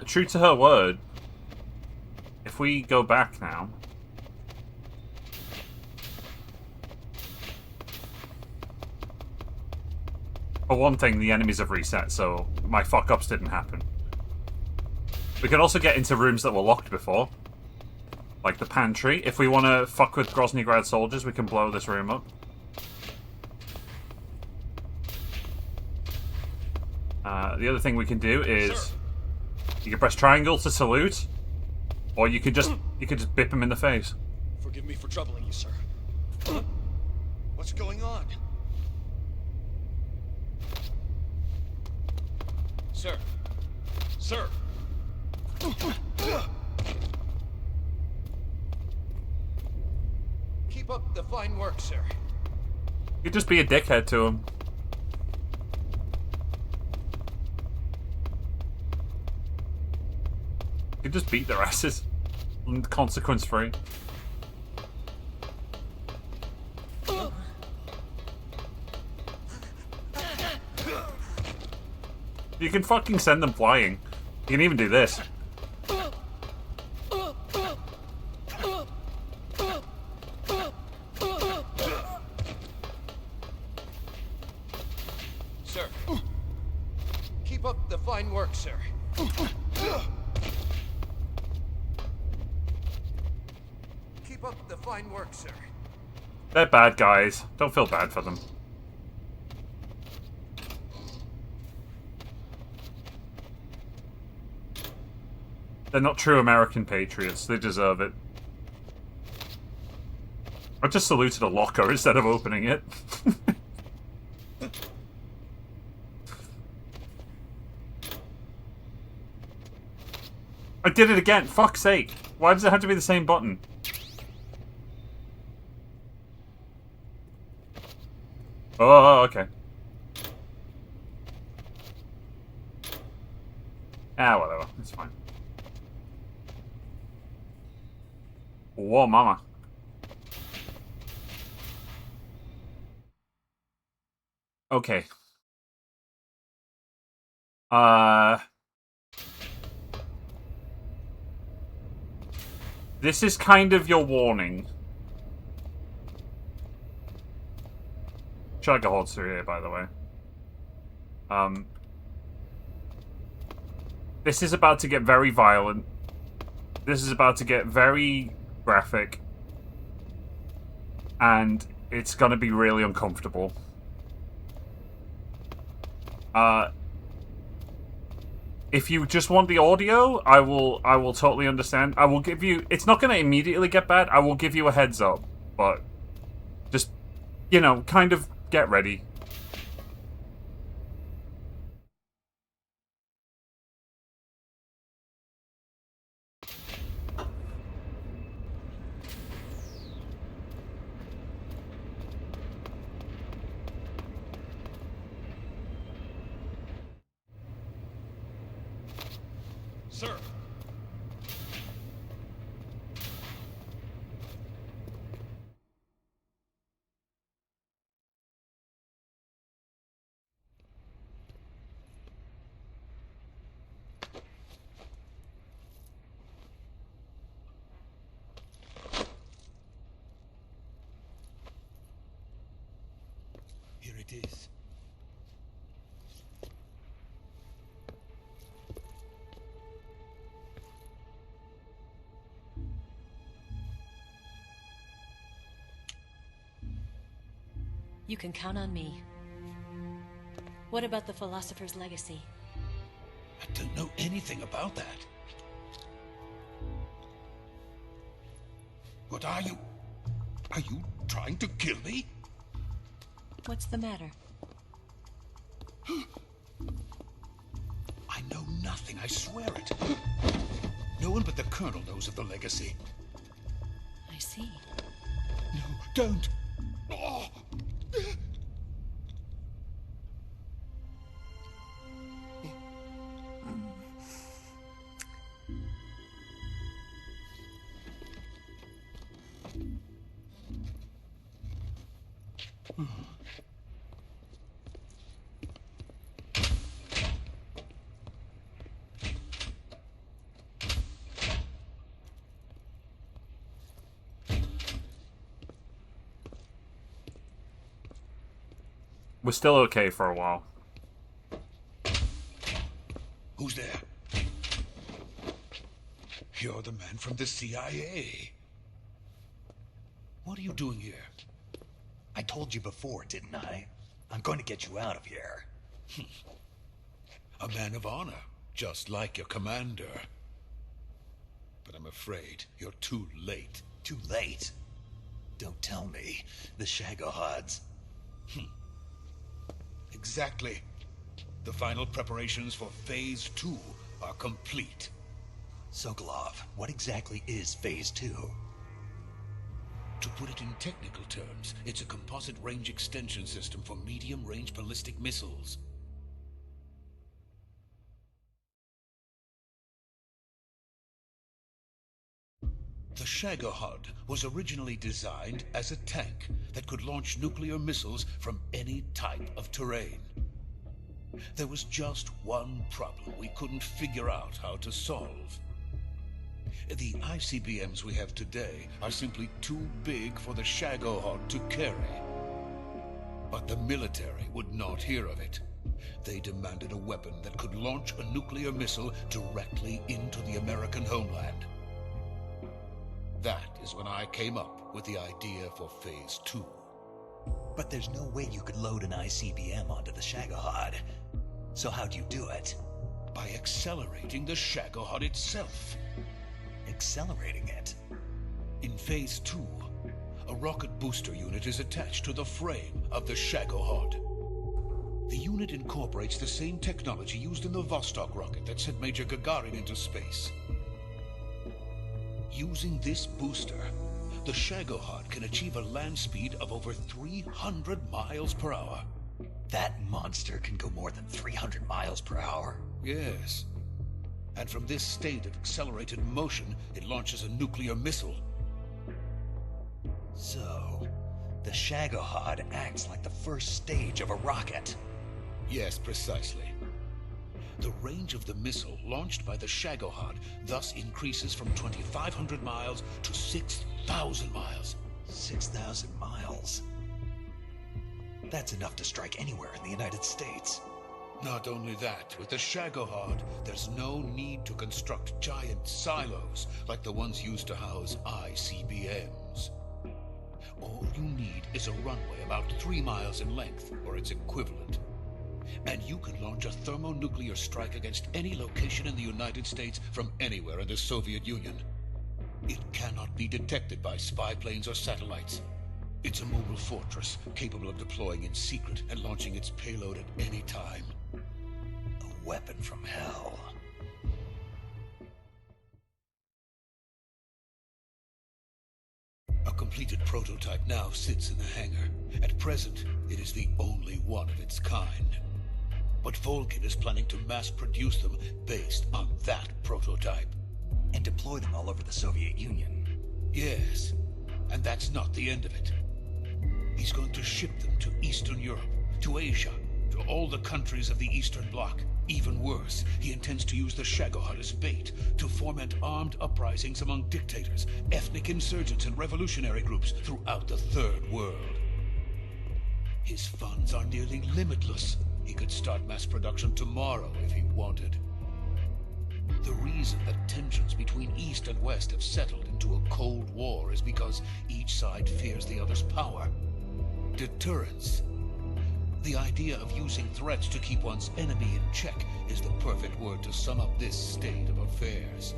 True to her word, if we go back now... For one thing, the enemies have reset, so my fuck-ups didn't happen. We can also get into rooms that were locked before. Like the pantry. If we want to fuck with Groznygrad soldiers, we can blow this room up. The other thing we can do is... You can press triangle to salute, or you can just bip him in the face. Forgive me for troubling you, sir. What's going on? Sir. Sir. Keep up the fine work, sir. You just be a dickhead to him. You just beat their asses. Consequence free. You can fucking send them flying. You can even do this. Sir. Keep up the fine work, sir. Keep up the fine work, sir. They're bad guys. Don't feel bad for them. They're not true American patriots. They deserve it. I just saluted a locker instead of opening it. I did it again. Fuck's sake. Why does it have to be the same button? Oh, okay. Ah, whatever. It's fine. Whoa, mama. Okay. This is kind of your warning. Chugga holds through here, by the way. This is about to get very violent. This is about to get very graphic. And it's gonna be really uncomfortable. If you just want the audio, I will totally understand. I will give you... It's not going to immediately get bad. I will give you a heads up. But just, you know, kind of get ready. Sir. Here it is. You can count on me. What about the Philosopher's Legacy? I don't know anything about that. What are you? Are you trying to kill me? What's the matter? I know nothing, I swear it. No one but the Colonel knows of the legacy. I see. No, don't. Oh. We're still okay for a while. Who's there? You're the man from the CIA. What are you doing here? I told you before, didn't I? I'm going to get you out of here. A man of honor, just like your commander. But I'm afraid you're too late. Too late? Don't tell me. The Shagohods. Exactly. The final preparations for Phase 2 are complete. Sokolov, what exactly is Phase 2? To put it in technical terms, it's a composite range extension system for medium-range ballistic missiles. The Shagohod was originally designed as a tank that could launch nuclear missiles from any type of terrain. There was just one problem we couldn't figure out how to solve. The ICBMs we have today are simply too big for the Shagohod to carry. But the military would not hear of it. They demanded a weapon that could launch a nuclear missile directly into the American homeland. That is when I came up with the idea for Phase 2. But there's no way you could load an ICBM onto the Shagohod. So how'd you do it? By accelerating the Shagohod itself. Accelerating it? In Phase 2, a rocket booster unit is attached to the frame of the Shagohod. The unit incorporates the same technology used in the Vostok rocket that sent Major Gagarin into space. Using this booster, the Shagohod can achieve a land speed of over 300 miles per hour. That monster can go more than 300 miles per hour? Yes. And from this state of accelerated motion, it launches a nuclear missile. So, the Shagohod acts like the first stage of a rocket. Yes, precisely. The range of the missile launched by the Shagohod thus increases from 2,500 miles to 6,000 miles. 6,000 miles? That's enough to strike anywhere in the United States. Not only that, with the Shagohod, there's no need to construct giant silos like the ones used to house ICBMs. All you need is a runway about 3 miles in length, or its equivalent. And you can launch a thermonuclear strike against any location in the United States from anywhere in the Soviet Union. It cannot be detected by spy planes or satellites. It's a mobile fortress, capable of deploying in secret and launching its payload at any time. A weapon from hell. A completed prototype now sits in the hangar. At present, it is the only one of its kind. But Volgin is planning to mass produce them based on that prototype. And deploy them all over the Soviet Union. Yes, and that's not the end of it. He's going to ship them to Eastern Europe, to Asia, to all the countries of the Eastern Bloc. Even worse, he intends to use the Shagohod as bait to foment armed uprisings among dictators, ethnic insurgents, and revolutionary groups throughout the Third World. His funds are nearly limitless. He could start mass production tomorrow if he wanted. The reason that tensions between East and West have settled into a Cold War is because each side fears the other's power. Deterrence. The idea of using threats to keep one's enemy in check is the perfect word to sum up this state of affairs.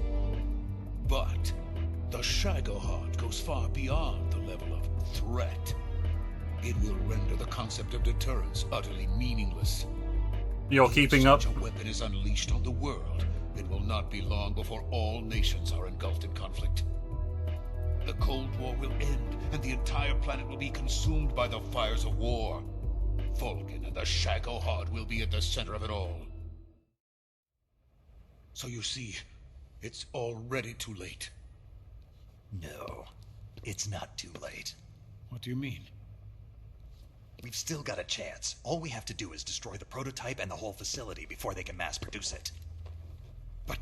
But the Shagohod goes far beyond the level of threat. It will render the concept of deterrence utterly meaningless. You're keeping up? If such a weapon is unleashed on the world, it will not be long before all nations are engulfed in conflict. The Cold War will end, and the entire planet will be consumed by the fires of war. Volgin and the Shagohod will be at the center of it all. So you see, it's already too late. No, it's not too late. What do you mean? We've still got a chance. All we have to do is destroy the prototype and the whole facility before they can mass produce it. But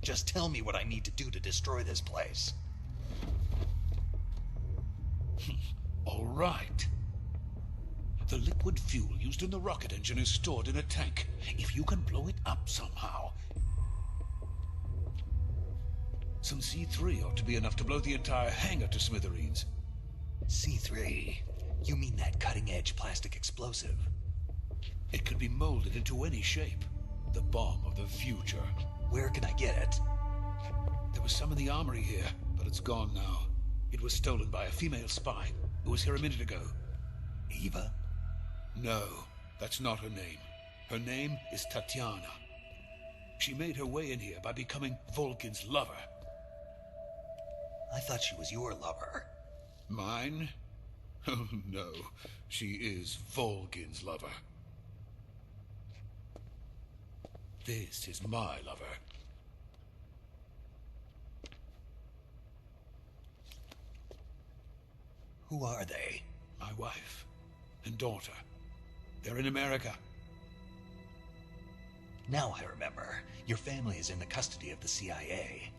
just tell me what I need to do to destroy this place. all right. The liquid fuel used in the rocket engine is stored in a tank. If you can blow it up somehow. Some C3 ought to be enough to blow the entire hangar to smithereens. C3? You mean that cutting-edge plastic explosive? It could be molded into any shape. The bomb of the future. Where can I get it? There was some in the armory here, but it's gone now. It was stolen by a female spy who was here a minute ago. Eva? No, that's not her name. Her name is Tatiana. She made her way in here by becoming Volgin's lover. I thought she was your lover. Mine? Oh no, she is Volgin's lover. This is my lover. Who are they? My wife and daughter. They're in America. Now I remember. Your family is in the custody of the CIA.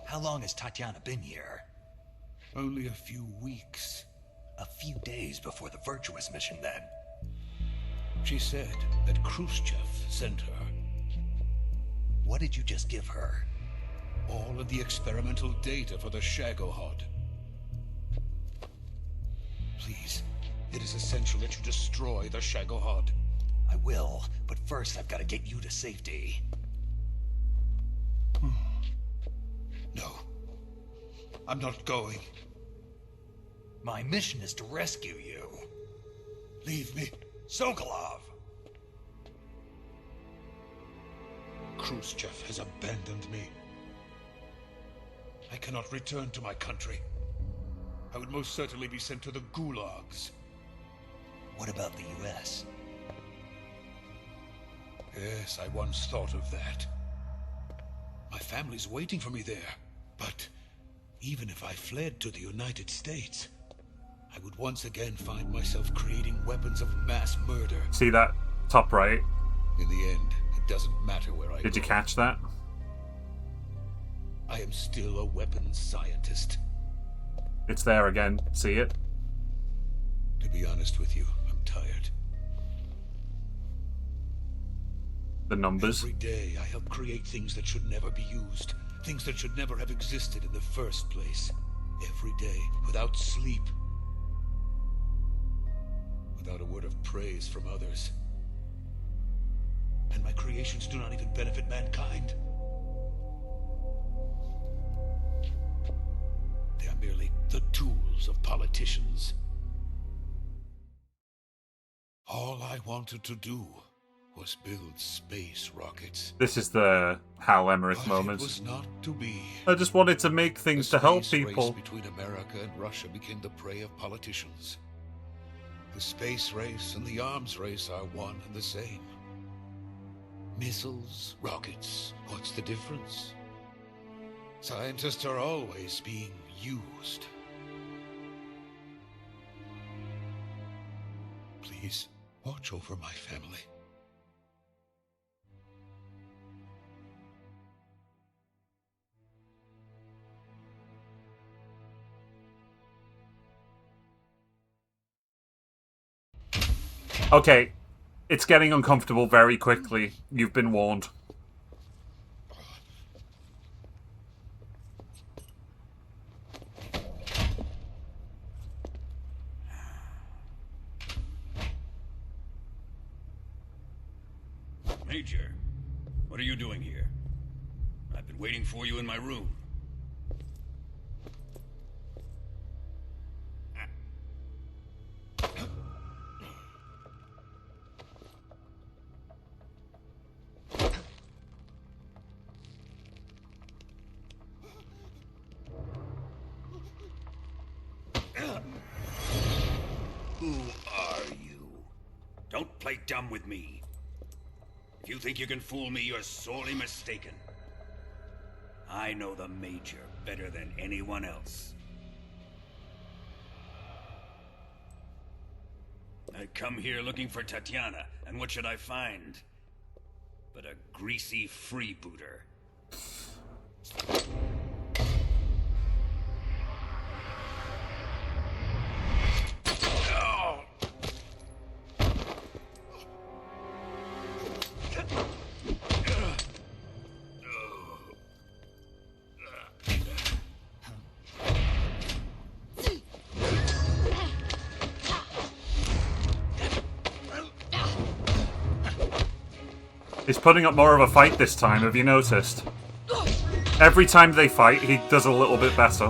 How long has Tatiana been here? Only a few weeks. A few days before the Virtuous mission, then. She said that Khrushchev sent her. What did you just give her? All of the experimental data for the Shagohod. Please, it is essential that you destroy the Shagohod. I will, but first I've got to get you to safety. No. I'm not going. My mission is to rescue you. Leave me. Sokolov! Khrushchev has abandoned me. I cannot return to my country. I would most certainly be sent to the gulags. What about the US? Yes, I once thought of that. My family's waiting for me there. But even if I fled to the United States, I would once again find myself creating weapons of mass murder. See that top right? In the end, it doesn't matter where I Did you go. catch that? I am still a weapons scientist. It's there again. See it? To be honest with you, I'm tired. The numbers. Every day I help create things that should never be used. Things that should never have existed in the first place. Every day, without sleep. Without a word of praise from others. And my creations do not even benefit mankind. They are merely the tools of politicians. All I wanted to do was build space rockets. This is the Hal Emmerich But moment. it was not to be. I just wanted to make things to help space people. race between America and Russia became the prey of politicians. The space race and the arms race are one and the same. Missiles, rockets, what's the difference? Scientists are always being used. Please, watch over my family. Okay, it's getting uncomfortable very quickly. You've been warned. Major, what are you doing here? I've been waiting for you in my room. Who are you? Don't play dumb with me. If you think you can fool me, you're sorely mistaken. I know the Major better than anyone else. I come here looking for Tatiana, and what should I find? But a greasy freebooter. He's putting up more of a fight this time, have you noticed? Every time they fight, he does a little bit better.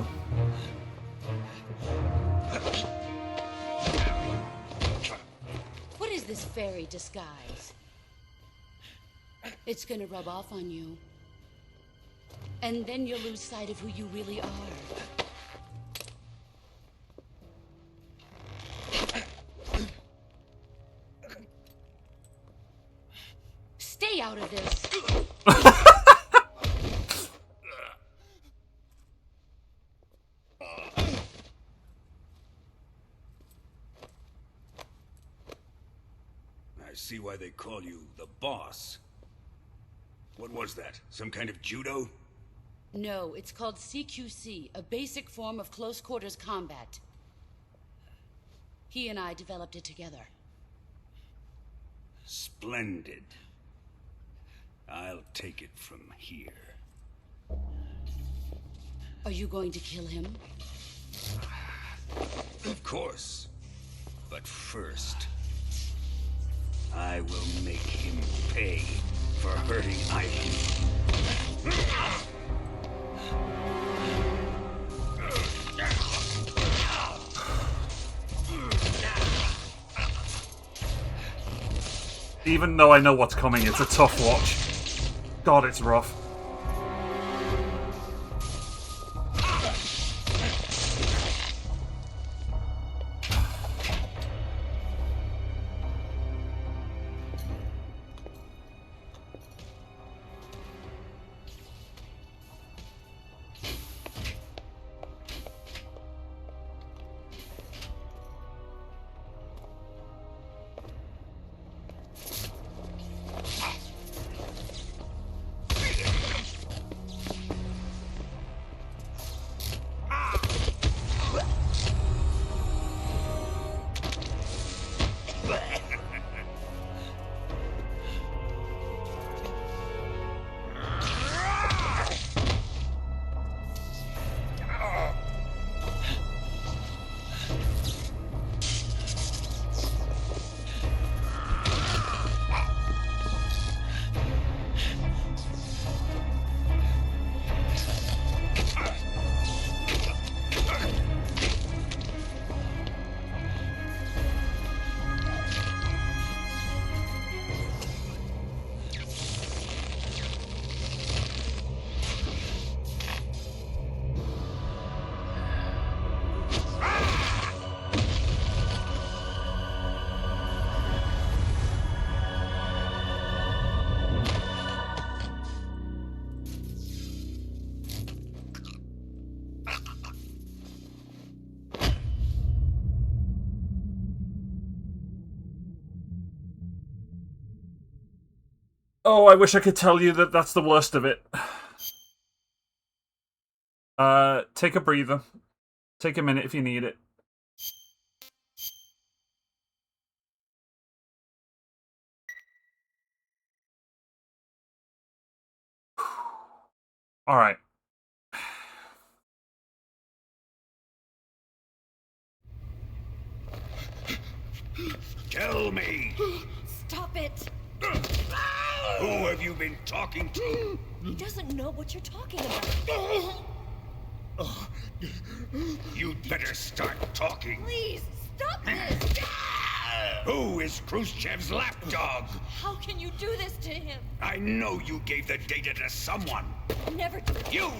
What is this fairy disguise? It's gonna rub off on you. And then you'll lose sight of who you really are. Stay out of this. I see why they call you the boss. What was that? Some kind of judo? No, it's called CQC, a basic form of close quarters combat. He and I developed it together. Splendid. I'll take it from here. Are you going to kill him? Of course. But first, I will make him pay for hurting Eileen. Even though I know what's coming, it's a tough watch. God, it's rough. Oh, I wish I could tell you that that's the worst of it. Take a breather. Take a minute if you need it. All right. Tell me! Stop it! Who have you been talking to? He doesn't know what you're talking about. You'd better start talking. Please, stop this! Who is Khrushchev's lapdog? How can you do this to him? I know you gave the data to someone. Never do that. You!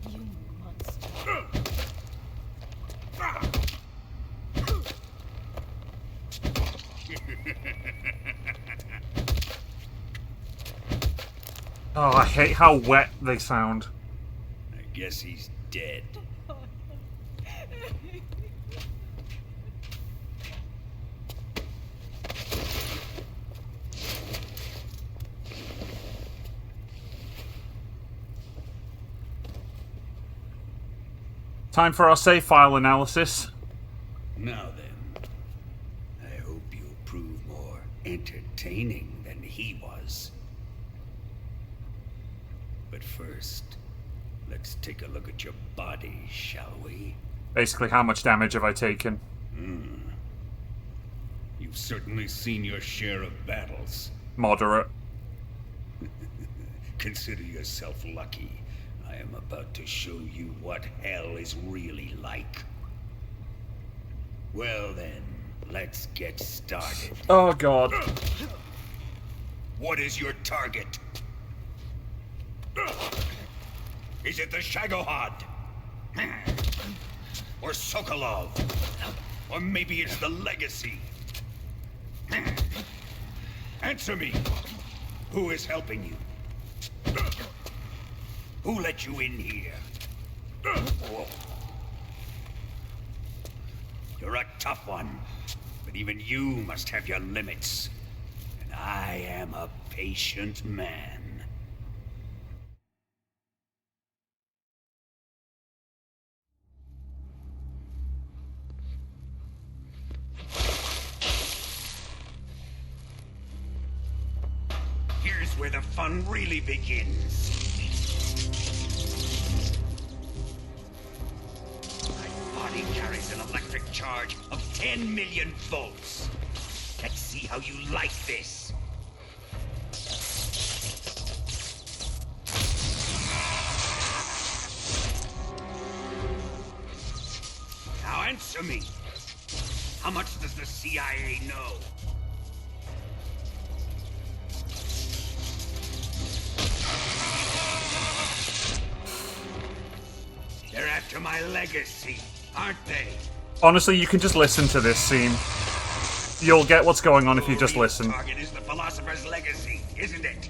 You monster. Oh, I hate how wet they sound. I guess he's dead. Time for our save file analysis. Now then, I hope you'll prove more entertaining than he was. But first, let's take a look at your body, shall we? Basically, how much damage have I taken? You've certainly seen your share of battles. Moderate. Consider yourself lucky. I am about to show you what hell is really like. Well then, let's get started. Oh god. What is your target? Is it the Shagohod? Or Sokolov? Or maybe it's the Legacy? Answer me! Who is helping you? Who let you in here? You're a tough one, but even you must have your limits. And I am a patient man. Here's where the fun really begins. My body carries an electric charge of 10 million volts. Let's see how you like this. Now answer me. How much does the CIA know? They're after my legacy, aren't they? Honestly, you can just listen to this scene. You'll get what's going on if you just listen. Target is the philosopher's legacy, isn't it?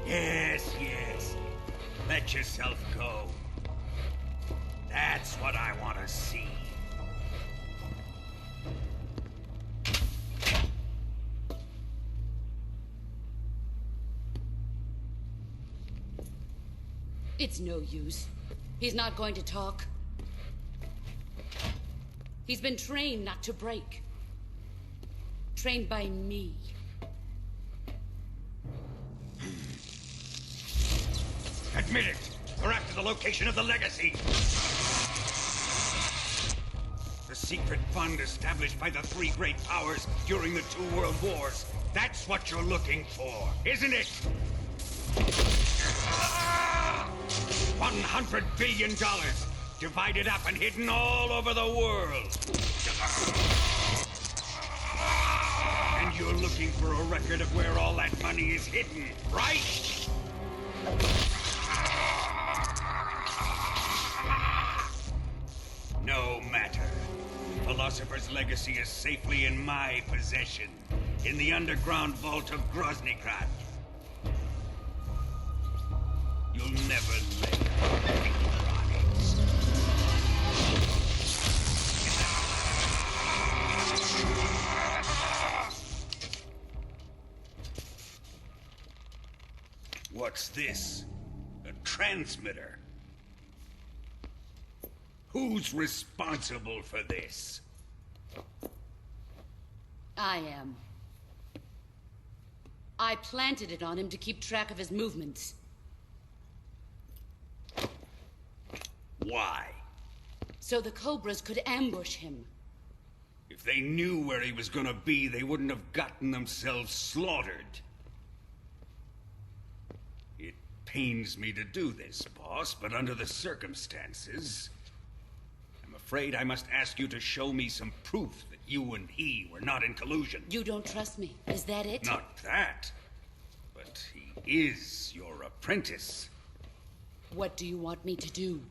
Yes, yes. Let yourself go. That's what I want to see. It's no use. He's not going to talk. He's been trained not to break. Trained by me. Admit it. We're after the location of the legacy. The secret fund established by the three great powers during the 2 world wars. That's what you're looking for, isn't it? $100 billion, divided up and hidden all over the world. And you're looking for a record of where all that money is hidden, right? No matter. Philosopher's legacy is safely in my possession, in the underground vault of Groznygrad. You'll never let electronics. What's this? A transmitter? Who's responsible for this? I am. I planted it on him to keep track of his movements. Why? So the Cobras could ambush him. If they knew where he was gonna be, they wouldn't have gotten themselves slaughtered. It pains me to do this, boss, but under the circumstances, I'm afraid I must ask you to show me some proof that you and he were not in collusion. You don't trust me, is that it? Not that, but he is your apprentice. What do you want me to do?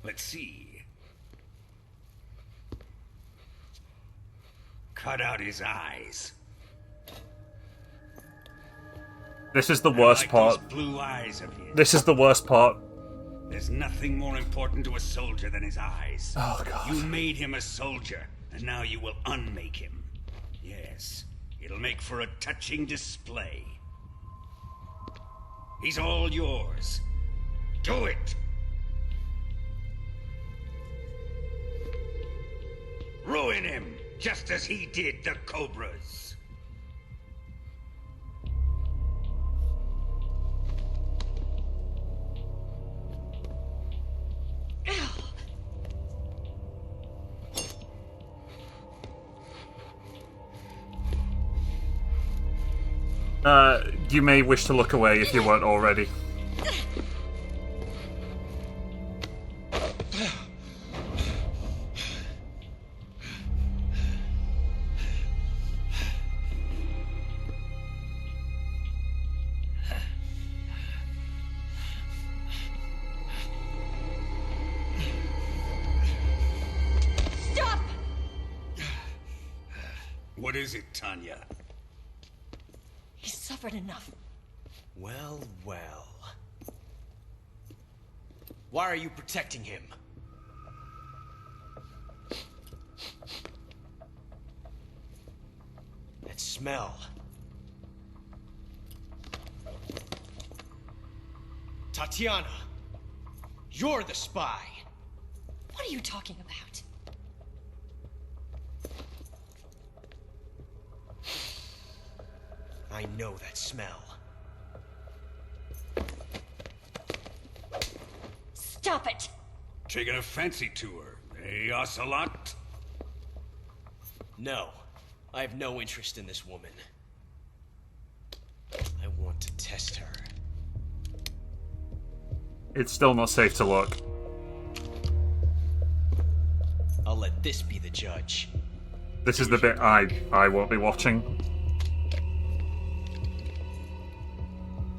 Let's see. Cut out his eyes. This is the I worst like part. those blue eyes of his. This is the worst part. There's nothing more important to a soldier than his eyes. Oh, God. You made him a soldier, and now you will unmake him. Yes, it'll make for a touching display. He's all yours. Do it! Ruin him, just as he did the Cobras. You may wish to look away if you weren't already. What is it, Tanya? He's suffered enough. Well, well. Why are you protecting him? That smell. Tatiana, you're the spy. What are you talking about? I know that smell. Stop it! Taking a fancy to her, eh, Ocelot? No, I have no interest in this woman. I want to test her. It's still not safe to look. I'll let this be the judge. This is the bit I won't be watching.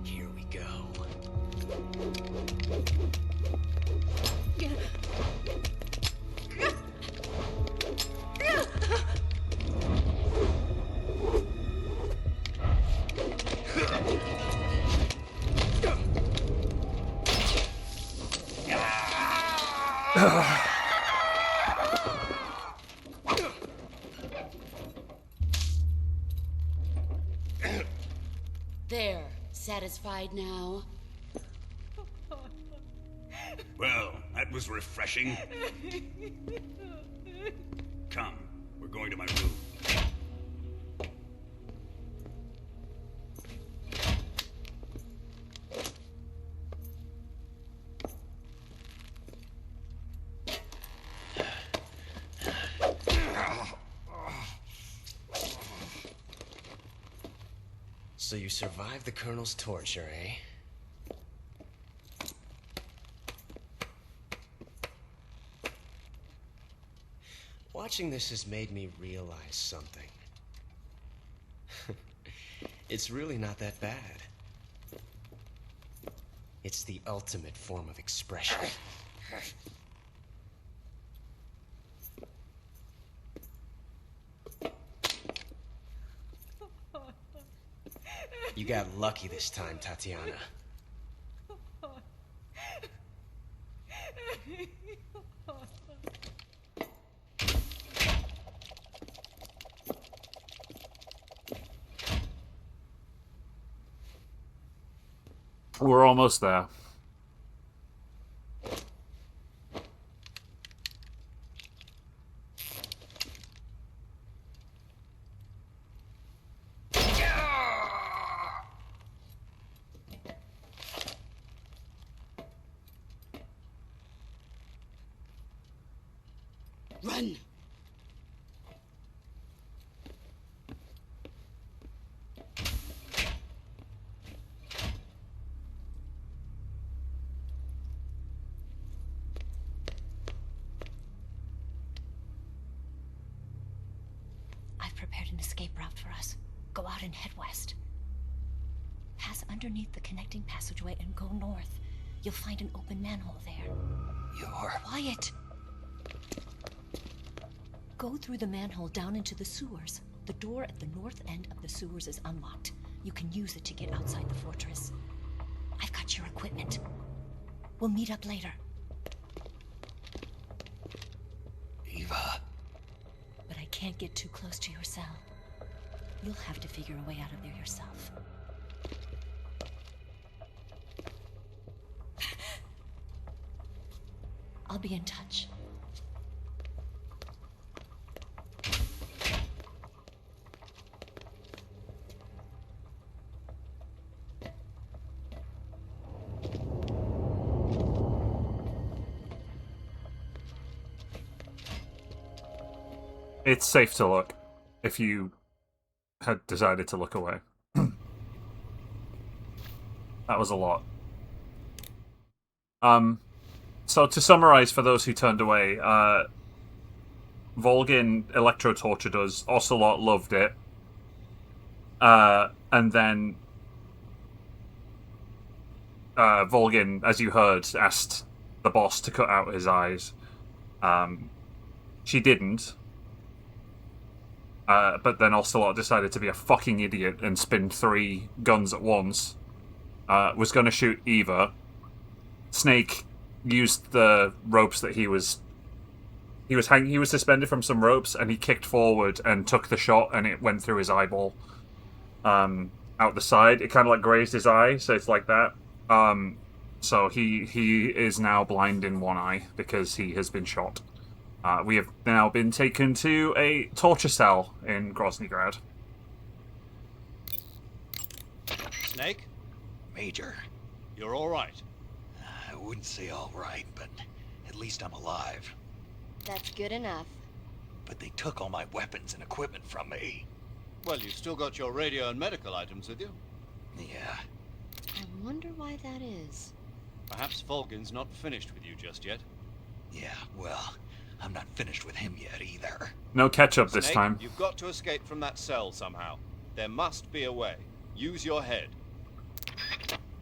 Here we go. There. Satisfied now? Well, that was refreshing. Come, we're going to my room. So you survived the Colonel's torture, eh? Watching this has made me realize something. It's really not that bad. It's the ultimate form of expression. You got lucky this time, Tatiana. We're almost there. Run! I've prepared an escape route for us. Go out and head west. Pass underneath the connecting passageway and go north. You'll find an open manhole there. You're... Quiet! Go through the manhole down into the sewers. The door at the north end of the sewers is unlocked. You can use it to get outside the fortress. I've got your equipment. We'll meet up later. Eva. But I can't get too close to your cell. You'll have to figure a way out of there yourself. I'll be in touch. It's safe to look, if you had decided to look away. That was a lot. So to summarize for those who turned away, Volgin electro-tortured us, Ocelot loved it, and then Volgin, as you heard, asked the boss to cut out his eyes. She didn't. but then Ocelot decided to be a fucking idiot and spin 3 guns at once. Was going to shoot Eva. Snake used the ropes that he was suspended from some ropes, and he kicked forward and took the shot, and it went through his eyeball, out the side. It kind of like grazed his eye, so it's like that. So he is now blind in one eye because he has been shot. We have now been taken to a torture cell in Grozny Grad. Snake, Major, you're all right. I wouldn't say all right, but at least I'm alive. That's good enough. But they took all my weapons and equipment from me. Well, you've still got your radio and medical items with you. Yeah. I wonder why that is. Perhaps Volgin's not finished with you just yet. Yeah, well, I'm not finished with him yet either. No ketchup this Snake, time. You've got to escape from that cell somehow. There must be a way. Use your head.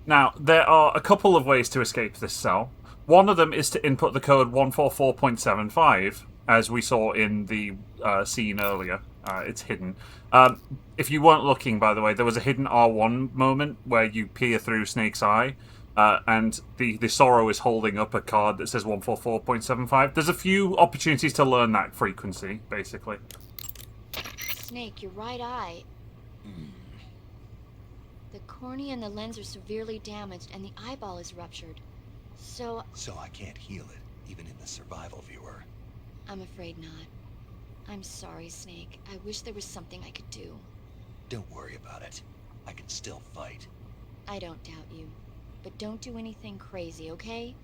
Now, there are a couple of ways to escape this cell. One of them is to input the code 144.75, as we saw in the scene earlier. It's hidden. If you weren't looking, by the way, there was a hidden R1 moment where you peer through Snake's eye, and the Sorrow is holding up a card that says 144.75. There's a few opportunities to learn that frequency, basically. Snake, your right eye. The cornea and the lens are severely damaged, and the eyeball is ruptured. So I can't heal it, even in the survival viewer. I'm afraid not. I'm sorry, Snake. I wish there was something I could do. Don't worry about it. I can still fight. I don't doubt you. But don't do anything crazy, okay?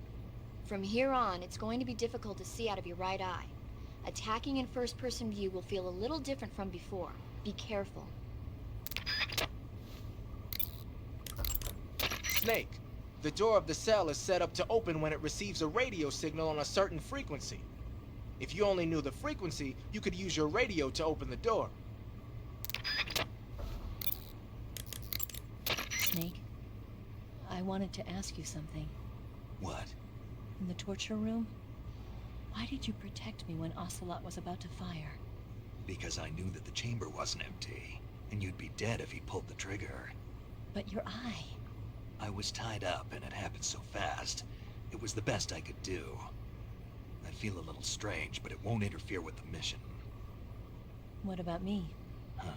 From here on, it's going to be difficult to see out of your right eye. Attacking in first-person view will feel a little different from before. Be careful. Snake, the door of the cell is set up to open when it receives a radio signal on a certain frequency. If you only knew the frequency, you could use your radio to open the door. Snake, I wanted to ask you something. What? In the torture room, why did you protect me when Ocelot was about to fire? Because I knew that the chamber wasn't empty, and you'd be dead if he pulled the trigger. But your eye... I was tied up, and it happened so fast. It was the best I could do. I feel a little strange, but it won't interfere with the mission. What about me? Huh?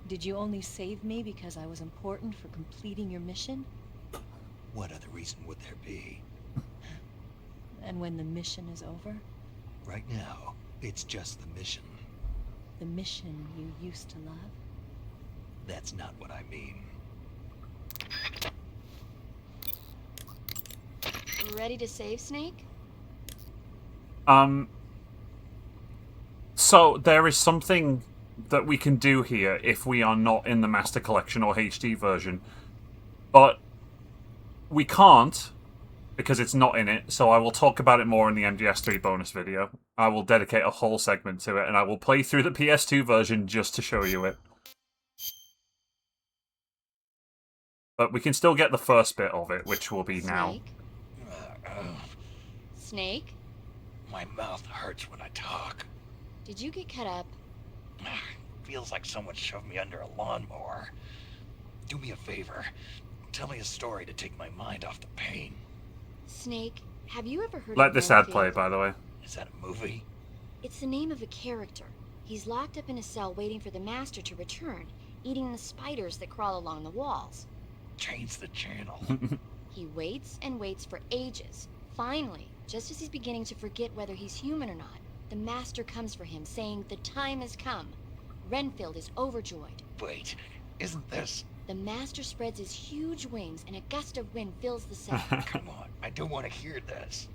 Did you only save me because I was important for completing your mission? What other reason would there be? And when the mission is over? Right now, it's just the mission. The mission you used to love? That's not what I mean. Ready to save, Snake? So there is something that we can do here if we are not in the Master Collection or HD version. But we can't, because it's not in it, so I will talk about it more in the MGS3 bonus video. I will dedicate a whole segment to it, and I will play through the PS2 version just to show you it. But we can still get the first bit of it, which will be now. Snake? My mouth hurts when I talk. Did you get cut up? Feels like someone shoved me under a lawnmower. Do me a favor. Tell me a story to take my mind off the pain. Snake, have you ever heard Let of this ad Renfield? play, by the way. Is that a movie? It's the name of a character. He's locked up in a cell waiting for the Master to return, eating the spiders that crawl along the walls. Change the channel. He waits and waits for ages. Finally, just as he's beginning to forget whether he's human or not, the Master comes for him, saying the time has come. Renfield is overjoyed. Wait, isn't this... The Master spreads his huge wings and a gust of wind fills the cell. Come on, I don't want to hear this.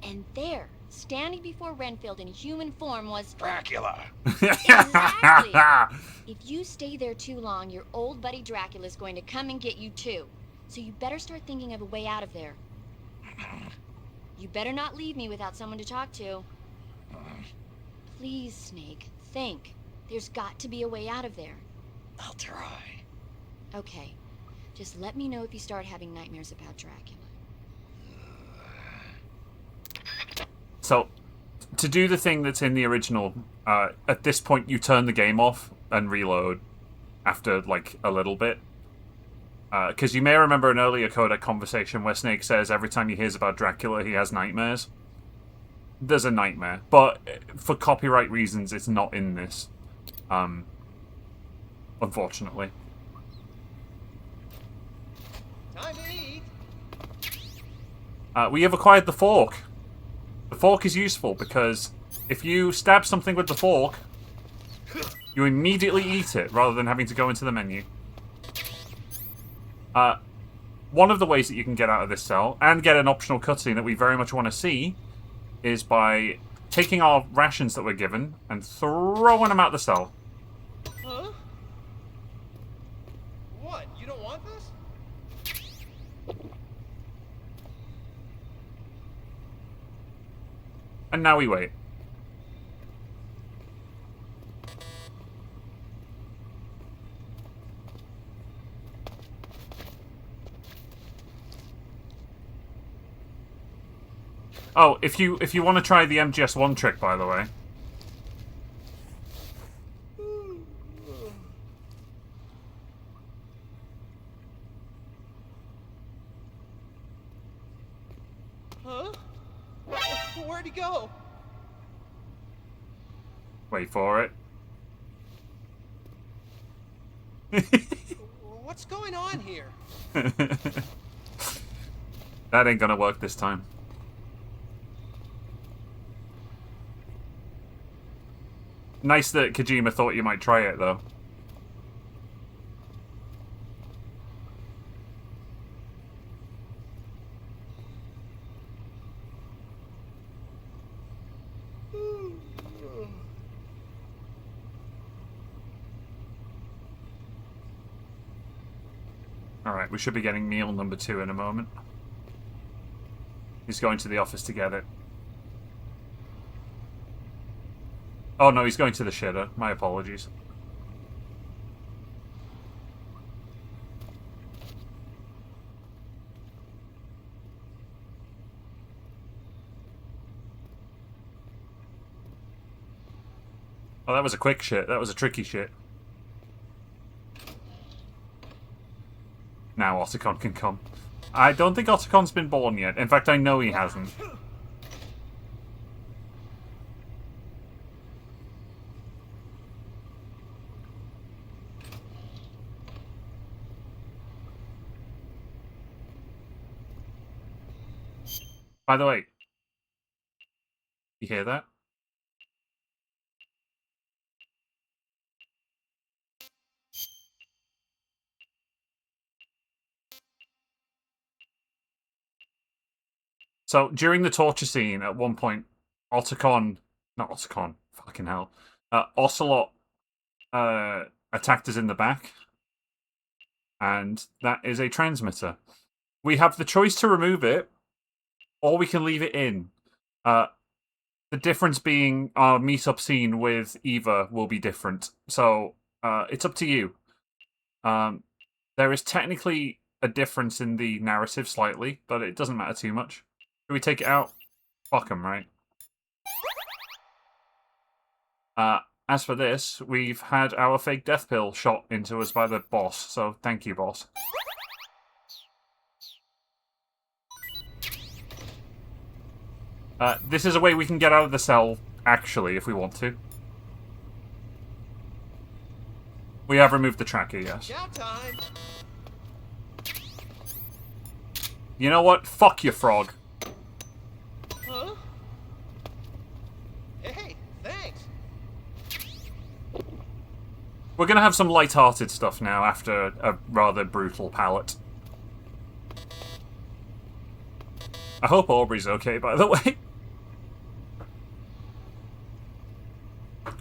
And there, standing before Renfield in human form was... Dracula! Exactly! If you stay there too long, your old buddy Dracula's going to come and get you too. So you better start thinking of a way out of there. You better not leave me without someone to talk to. Please, Snake, think. There's got to be a way out of there. I'll try. Okay. Just let me know if you start having nightmares about Dracula. So, to do the thing that's in the original, at this point you turn the game off and reload after, like, a little bit. Because you may remember an earlier Codec conversation where Snake says every time he hears about Dracula, he has nightmares. There's a nightmare, but for copyright reasons, it's not in this. Unfortunately. Time to eat. We have acquired the fork. The fork is useful because if you stab something with the fork, you immediately eat it rather than having to go into the menu. One of the ways that you can get out of this cell and get an optional cutscene that we very much want to see is by taking our rations that we're given and throwing them out the cell. Huh? What? You don't want this? And now we wait. Oh, if you want to try the MGS1 trick, by the way. Huh? Where'd he go? Wait for it. What's going on here? That ain't gonna work this time. Nice that Kojima thought you might try it, though. Alright, we should be getting meal number 2 in a moment. He's going to the office to get it. Oh no, he's going to the shitter. My apologies. Oh, that was a quick shit. That was a tricky shit. Now Otacon can come. I don't think Otacon's been born yet. In fact, I know he hasn't. By the way, you hear that? So, during the torture scene, at one point, Otacon... Not Otacon, fucking hell. Ocelot attacked us in the back. And that is a transmitter. We have the choice to remove it, or we can leave it in. The difference being our meet-up scene with Eva will be different. So, it's up to you. There is technically a difference in the narrative slightly, but it doesn't matter too much. Should we take it out? Fuck 'em, right? As for this, we've had our fake death pill shot into us by the boss, so thank you, boss. This is a way we can get out of the cell, actually, if we want to. We have removed the tracker, yes. Shout time. You know what? Fuck you, frog. Huh? Hey, thanks. We're gonna have some light-hearted stuff now after a rather brutal palette. I hope Aubrey's okay, by the way.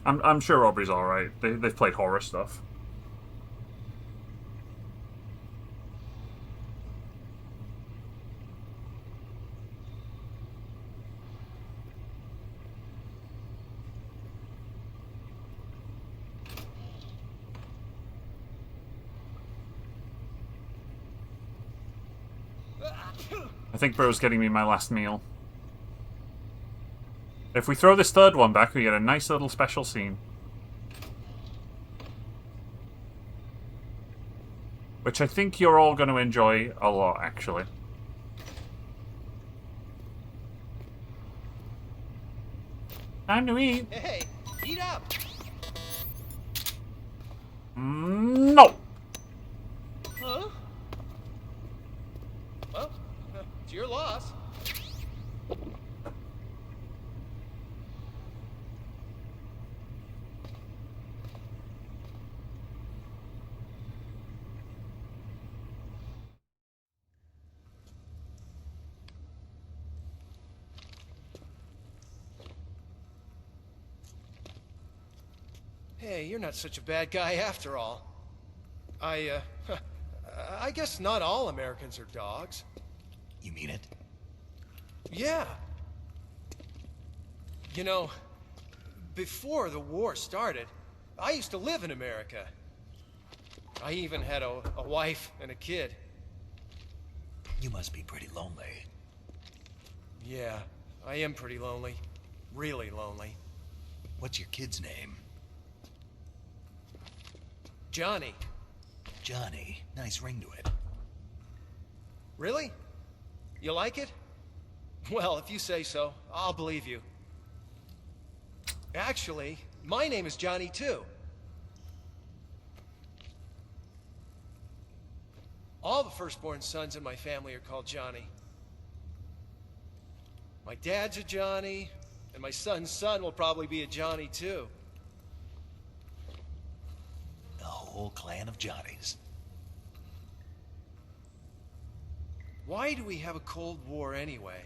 I'm sure Aubrey's alright. They've played horror stuff. I think bro's getting me my last meal. If we throw this third one back, we get a nice little special scene. Which I think you're all going to enjoy a lot, actually. Time to eat. Hey, eat up. No. Huh? Well, it's your loss. Hey, you're not such a bad guy after all. I guess not all Americans are dogs. You mean it? Yeah. You know, before the war started, I used to live in America. I even had a wife and a kid. You must be pretty lonely. Yeah, I am pretty lonely. Really lonely. What's your kid's name? Johnny. Johnny. Nice ring to it. Really? You like it? Well, if you say so, I'll believe you. Actually, my name is Johnny too. All the firstborn sons in my family are called Johnny. My dad's a Johnny, and my son's son will probably be a Johnny too. A whole clan of Johnnies. Why do we have a Cold War anyway?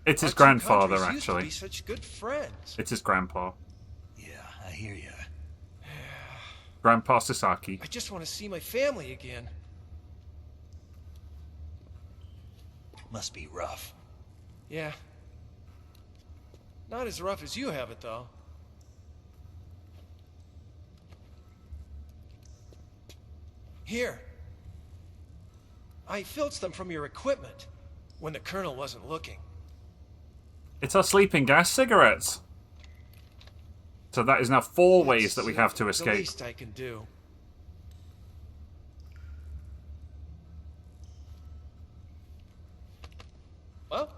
It's his Our two grandfather, countries used to actually. be such good friends. It's his grandpa. Yeah, I hear ya. Grandpa Sasaki. I just want to see my family again. Must be rough. Yeah. Not as rough as you have it, though. Here. I filched them from your equipment when the Colonel wasn't looking. It's our sleeping gas cigarettes. So that is now 4 ways that we have to The escape. least I can do. Well,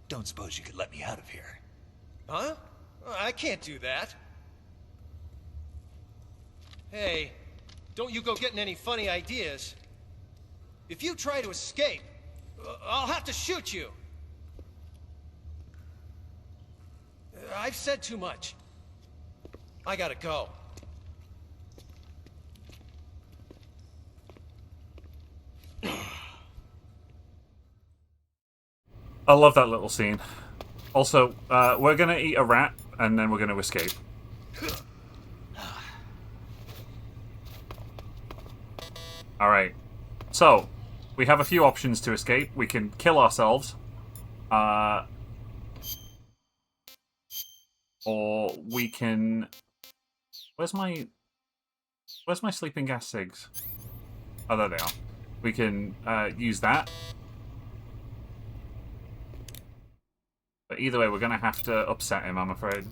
Don't suppose you could let me out of here? huh? I can't do that. Hey, don't you go getting any funny ideas. If you try to escape, I'll have to shoot you. I've said too much. I gotta go. I love that little scene. Also, we're gonna eat a rat, and then we're gonna escape. Alright. So, we have a few options to escape. We can kill ourselves. Or we can... Where's my sleeping gas cigs? Oh, there they are. We can use that. But either way, we're going to have to upset him, I'm afraid.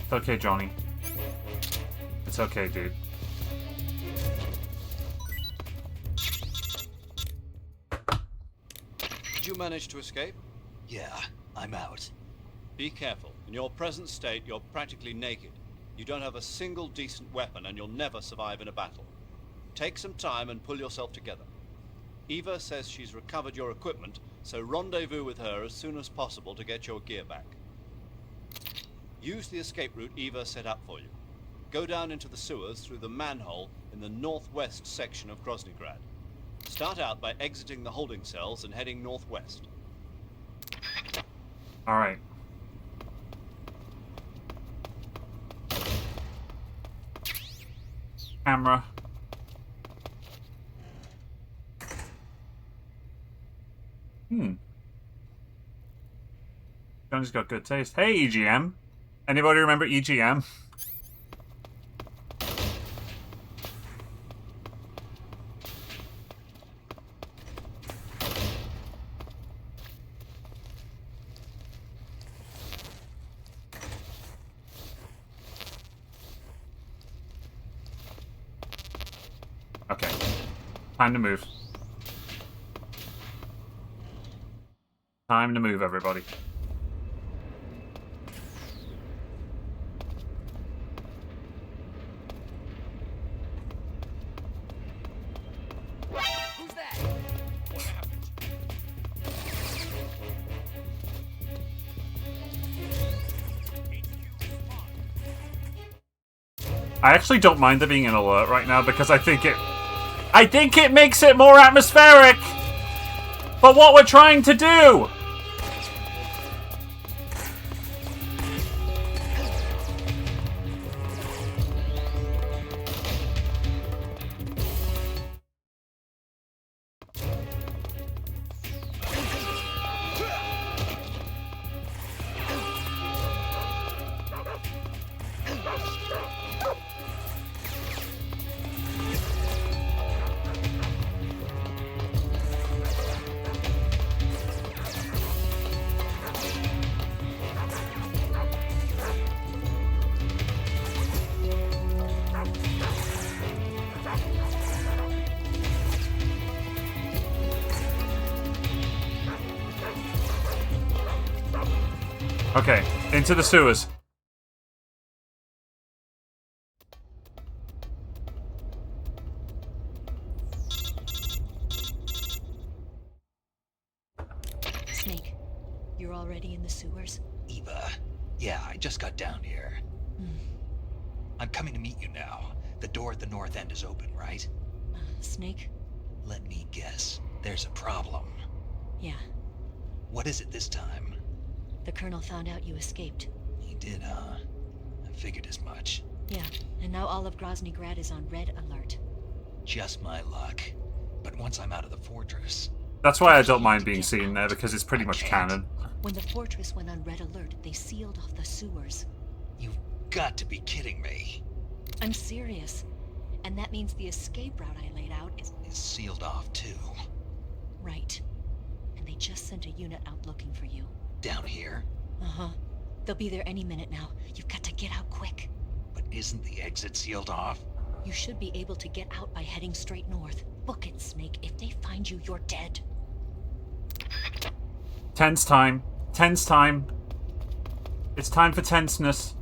It's okay, Johnny. It's okay, dude. Did you manage to escape? Yeah, I'm out. Be careful. In your present state, you're practically naked. You don't have a single decent weapon, and you'll never survive in a battle. Take some time and pull yourself together. Eva says she's recovered your equipment, so rendezvous with her as soon as possible to get your gear back. Use the escape route Eva set up for you. Go down into the sewers through the manhole in the northwest section of Groznygrad. Start out by exiting the holding cells and heading northwest. Alright. camera. Johnny's got good taste. Hey, EGM. Anybody remember EGM? Okay. Time to move. Time to move, everybody. Who's that? What happened? I actually don't mind there being an alert right now because I think it makes it more atmospheric for what we're trying to do. Okay, into the sewers. Snake, you're already in the sewers? Eva. Yeah, I just got down here. I'm coming to meet you now. The door at the north end is open, right? Snake? Let me guess. There's a problem. Yeah. What is it this time? The Colonel found out you escaped. He did, huh? I figured as much. Yeah, and now all of Grozny Grad is on red alert. Just my luck. But once I'm out of the fortress... That's why I don't mind being seen there, because it's pretty much canon. When the fortress went on red alert, they sealed off the sewers. You've got to be kidding me. I'm serious. And that means the escape route I laid out is sealed off, too. Right. And they just sent a unit out looking for you. Down here? Uh-huh. They'll be there any minute now. You've got to get out quick. But isn't the exit sealed off? You should be able to get out by heading straight north. Book it, Snake. If they find you, you're dead. Tense time. Tense time. It's time for tenseness.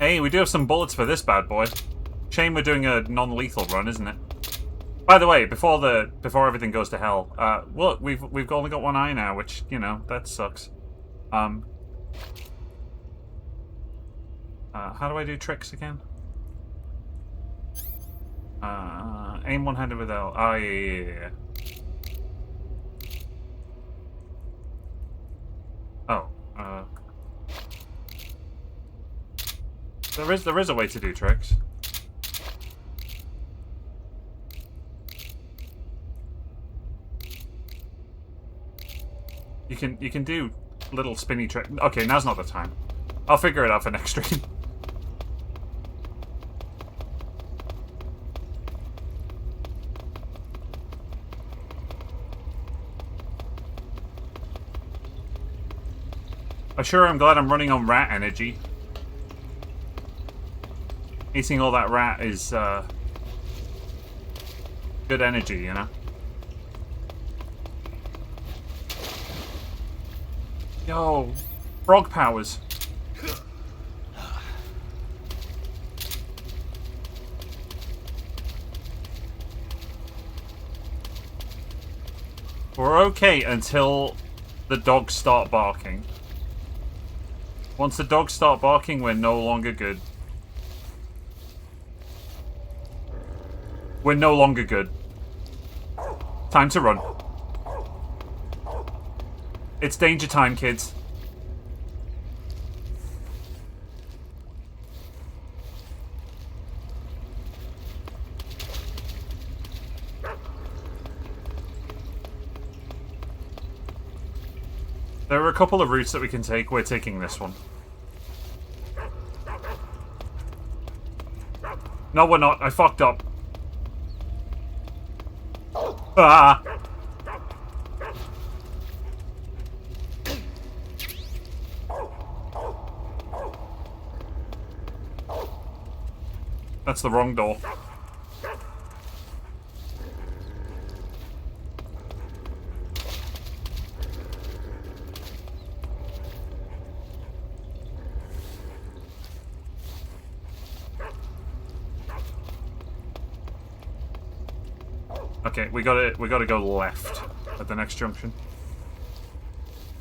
Hey, we do have some bullets for this bad boy. Shame we're doing a non-lethal run, isn't it? By the way, before everything goes to hell, look, we've only got one eye now, which, you know, that sucks. How do I do tricks again? Aim one-handed with L. Oh, yeah. Oh, there is a way to do tricks. You can do little spinny tricks. Okay, now's not the time. I'll figure it out for next stream. I'm glad I'm running on rat energy. Eating all that rat is good energy, you know? Yo, frog powers. We're okay until the dogs start barking. Once the dogs start barking, we're no longer good. We're no longer good. Time to run. It's danger time, kids. There are a couple of routes that we can take. We're taking this one. No, we're not. I fucked up. Ah! That's the wrong door. Okay, we gotta go left at the next junction.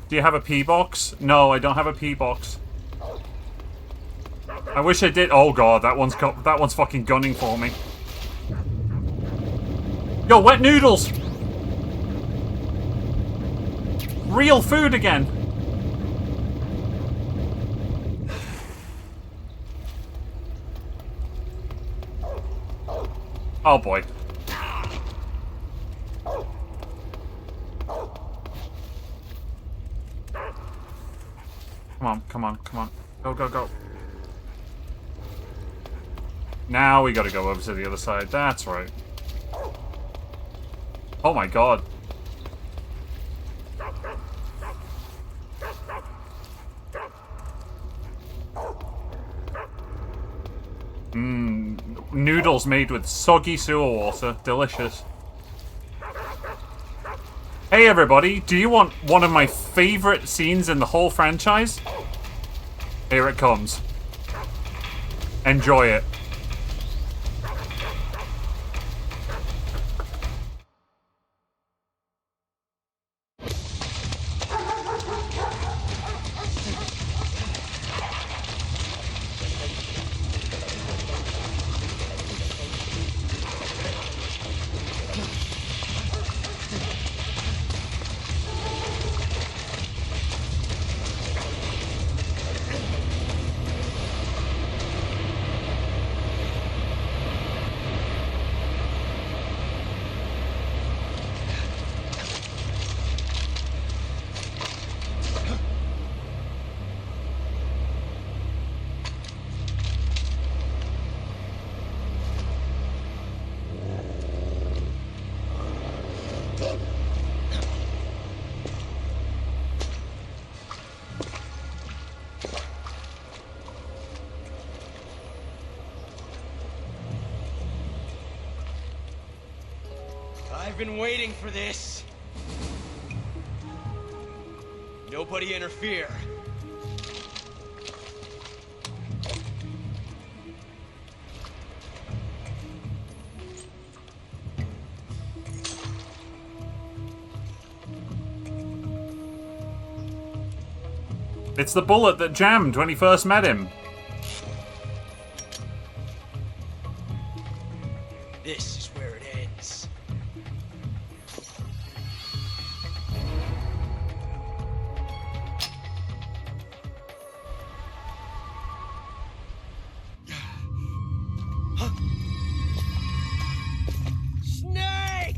Do you have a P box? No, I don't have a P box. I wish I did. Oh god, that one's fucking gunning for me. Yo, wet noodles! Real food again! Oh boy. Come on, come on, come on. Go, go, go. Now we gotta go over to the other side. That's right. Oh my god. Noodles made with soggy sewer water. Delicious. Hey everybody, do you want one of my favorite scenes in the whole franchise? Here it comes. Enjoy it. I've been waiting for this. Nobody interfere. It's the bullet that jammed when he first met him. This is where it ends. Snake!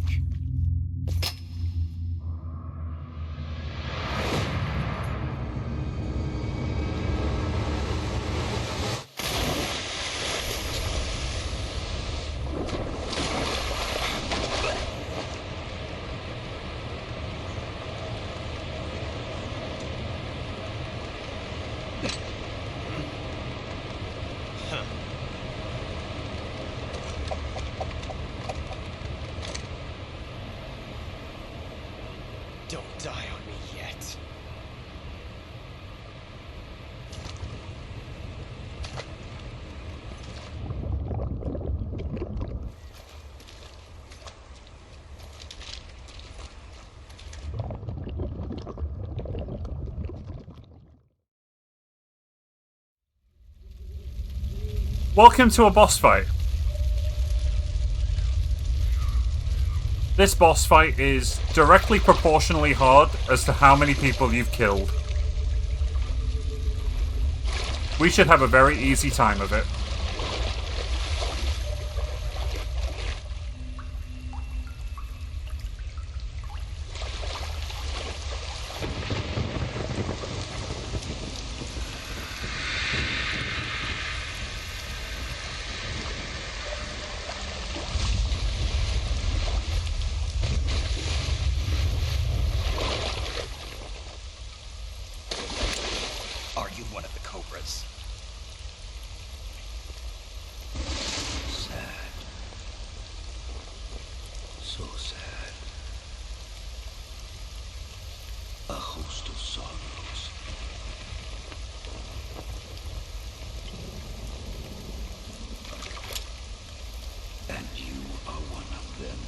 Don't die on me yet. Welcome to a boss fight. This boss fight is directly proportionally hard as to how many people you've killed. We should have a very easy time of it. sorrows. And you are one of them.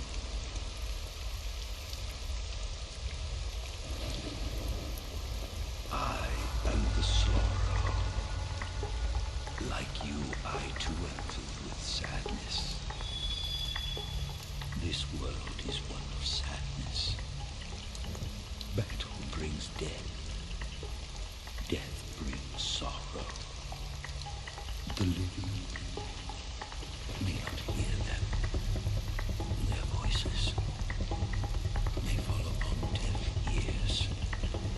I am the sorrow. Like you, I too am filled with sadness. This world is one of sadness. Battle brings death. Death brings sorrow. The living may not hear them. Their voices may fall upon deaf ears.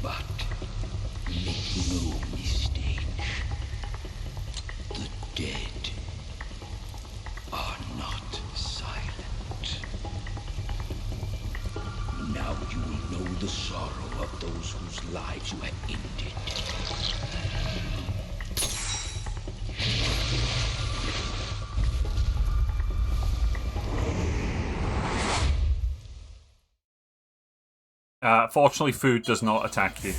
But make no mistake. The dead are not silent. Now you will know the sorrow of those whose lives you have ended. Fortunately, food does not attack you.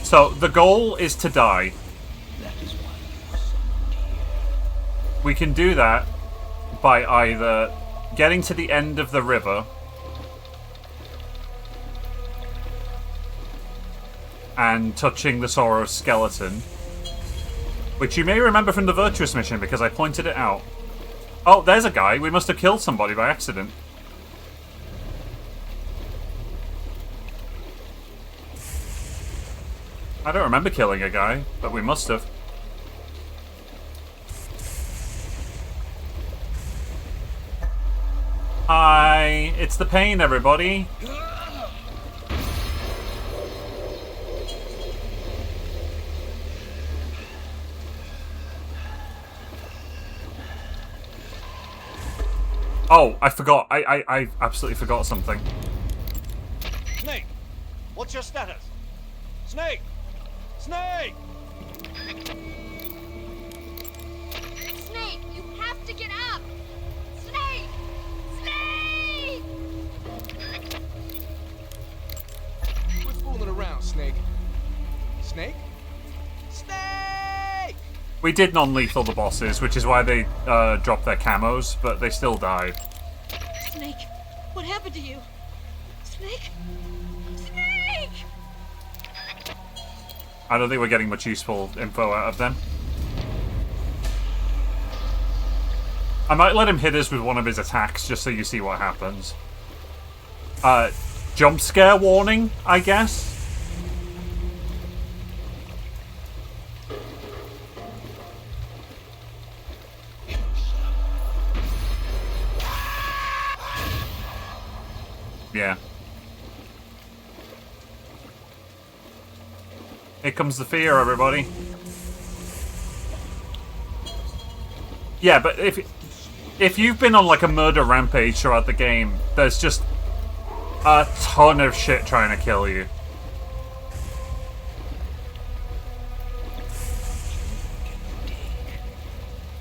So, the goal is to die. We can do that by either getting to the end of the river and touching the Sorrow's skeleton, which you may remember from the Virtuous mission because I pointed it out. Oh, there's a guy. We must have killed somebody by accident. I don't remember killing a guy, but we must have. Hi, it's the pain, everybody. Oh, I forgot. I absolutely forgot something. Snake! What's your status? Snake! Snake! Snake, you have to get up! Snake! Snake! Quit fooling around, Snake. Snake? Snake! We did non-lethal the bosses, which is why they dropped their camos, but they still died. Snake, what happened to you? Snake? Snake! I don't think we're getting much useful info out of them. I might let him hit us with one of his attacks, just so you see what happens. Jump scare warning, I guess? Yeah. Here comes the fear, everybody. Yeah, but if you've been on like a murder rampage throughout the game, there's just a ton of shit trying to kill you.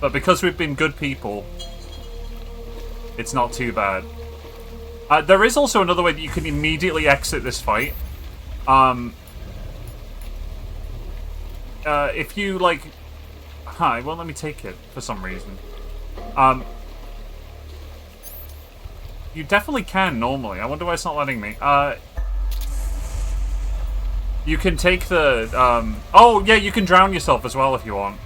But because we've been good people, it's not too bad. There is also another way that you can immediately exit this fight. If you, like... Hi, well, let me take it for some reason. You definitely can, normally. I wonder why it's not letting me. You can take the... Oh, yeah, you can drown yourself as well if you want.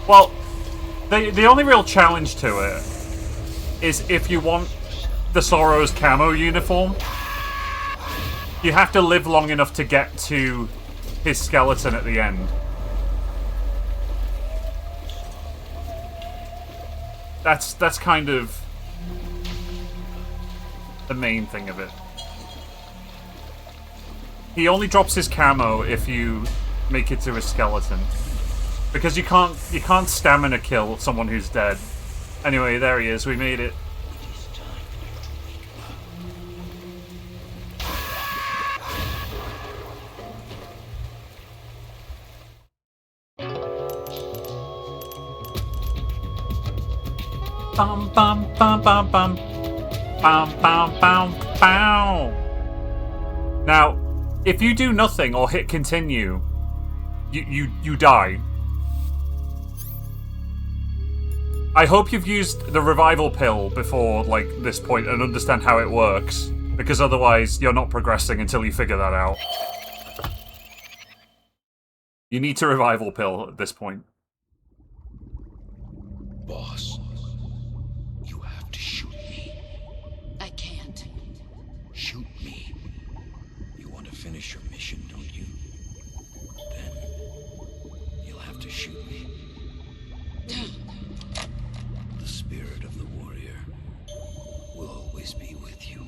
Well, the only real challenge to it is if you want the Sorrow's camo uniform, you have to live long enough to get to his skeleton at the end. That's kind of the main thing of it. He only drops his camo if you make it to a skeleton. Because you can't stamina kill someone who's dead. Anyway, there he is, we made it. Bum bum bum bum bum. Bum bum bum bum. Now, if you do nothing or hit continue, you die. I hope you've used the revival pill before, like, this point and understand how it works, because otherwise you're not progressing until you figure that out. You need to revival pill at this point. Boss, you have to shoot me. I can't. Shoot me. You want to finish your mission, don't you? Then you'll have to shoot me. The spirit of the warrior will always be with you.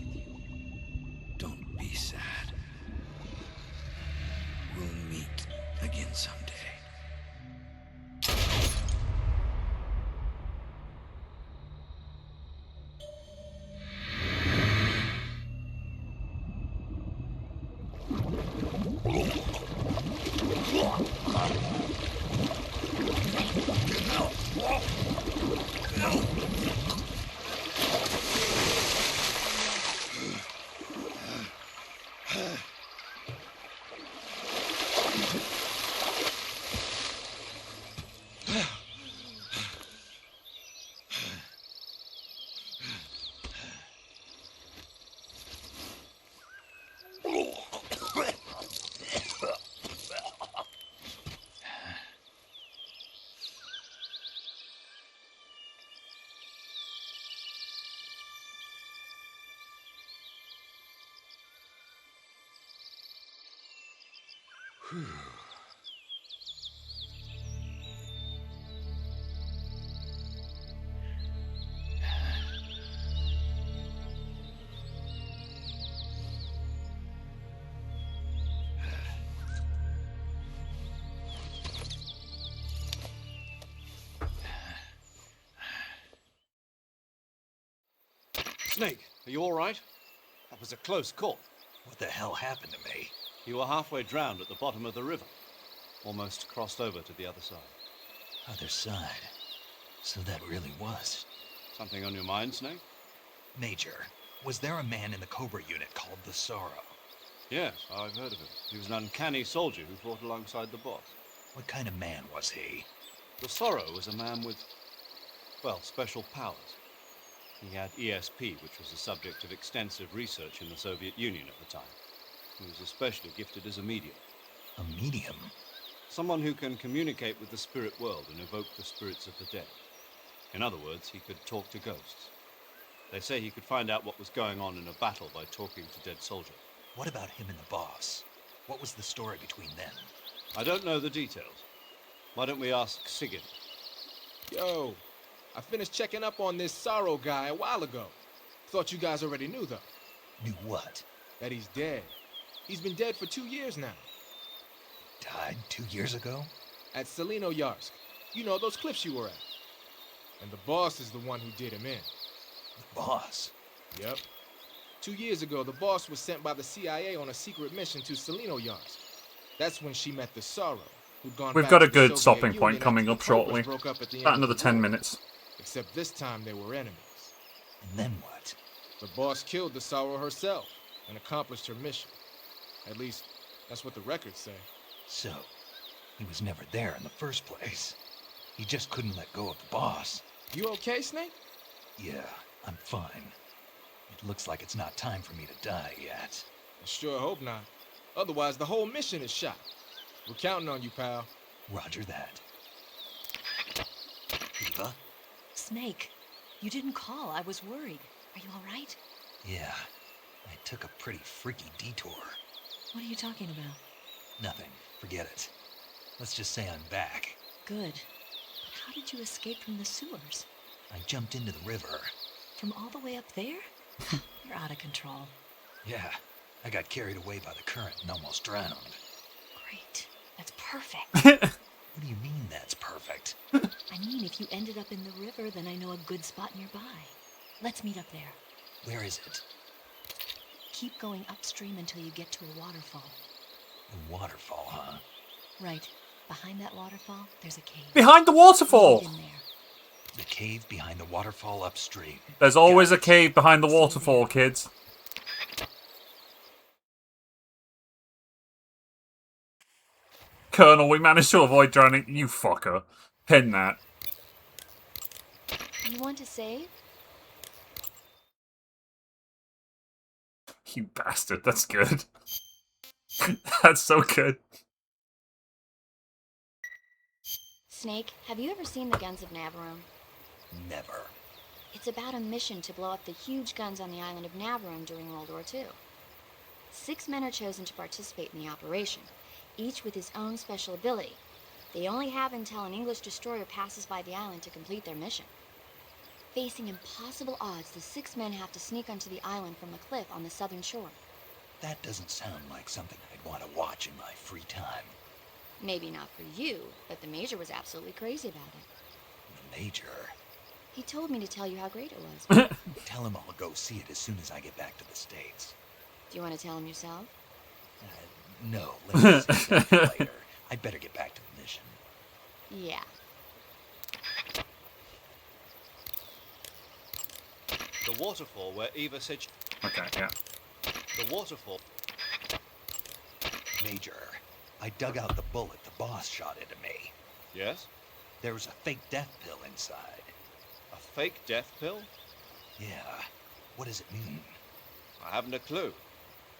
Don't be sad. We'll meet again someday. Snake, are you all right? That was a close call. What the hell happened to me? You were halfway drowned at the bottom of the river. Almost crossed over to the other side. Other side. So that really was. Something on your mind, Snake? Major, was there a man in the Cobra unit called the Sorrow? Yes, I've heard of him. He was an uncanny soldier who fought alongside the boss. What kind of man was he? The Sorrow was a man with, well, special powers. He had ESP, which was the subject of extensive research in the Soviet Union at the time. He was especially gifted as a medium. A medium? Someone who can communicate with the spirit world and evoke the spirits of the dead. In other words, he could talk to ghosts. They say he could find out what was going on in a battle by talking to dead soldiers. What about him and the boss? What was the story between them? I don't know the details. Why don't we ask Sigurd? Yo, I finished checking up on this Sorrow guy a while ago. Thought you guys already knew, though. Knew what? That he's dead. He's been dead for 2 years now. Died 2 years ago? At Selino Yarsk. You know, those cliffs you were at. And the boss is the one who did him in. The boss? Yep. 2 years ago, the boss was sent by the CIA on a secret mission to Selino Yarsk. That's when she met the Sorrow, who'd gone We've back got a to the good Soviet stopping Union point after coming the up Cobras shortly. broke up at the end About of another the 10 war. minutes. Except this time they were enemies. And then what? The boss killed the Sorrow herself and accomplished her mission. At least, that's what the records say. So, he was never there in the first place. He just couldn't let go of the boss. You okay, Snake? Yeah, I'm fine. It looks like it's not time for me to die yet. I sure hope not. Otherwise, the whole mission is shot. We're counting on you, pal. Roger that. Eva? Snake, you didn't call. I was worried. Are you all right? Yeah, I took a pretty freaky detour. What are you talking about? Nothing. Forget it. Let's just say I'm back. Good. But how did you escape from the sewers? I jumped into the river. From all the way up there? You're out of control. Yeah, I got carried away by the current and almost drowned. Great. That's perfect. What do you mean that's perfect? I mean, if you ended up in the river, then I know a good spot nearby. Let's meet up there. Where is it? Keep going upstream until you get to a waterfall. A waterfall, huh? Right. Behind that waterfall, there's a cave. Behind the waterfall! Get in there. The cave behind the waterfall upstream. There's always a cave behind the waterfall, kids. Colonel, we managed to avoid drowning. You fucker. Pin that. You want to save? You bastard. That's good. That's so good. Snake, have you ever seen the Guns of Navarone? Never. It's about a mission to blow up the huge guns on the island of Navarone during World War II. 6 men are chosen to participate in the operation, each with his own special ability. They only have until an English destroyer passes by the island to complete their mission. Facing impossible odds, the 6 men have to sneak onto the island from the cliff on the southern shore. That doesn't sound like something I'd want to watch in my free time. Maybe not for you, but the Major was absolutely crazy about it. The Major? He told me to tell you how great it was. Tell him I'll go see it as soon as I get back to the States. Do you want to tell him yourself? No, let's save that for later. I'd better get back to the mission. Yeah. The waterfall where Eva said she... Okay, yeah. The waterfall... Major, I dug out the bullet the boss shot into me. Yes? There was a fake death pill inside. A fake death pill? Yeah. What does it mean? I haven't a clue.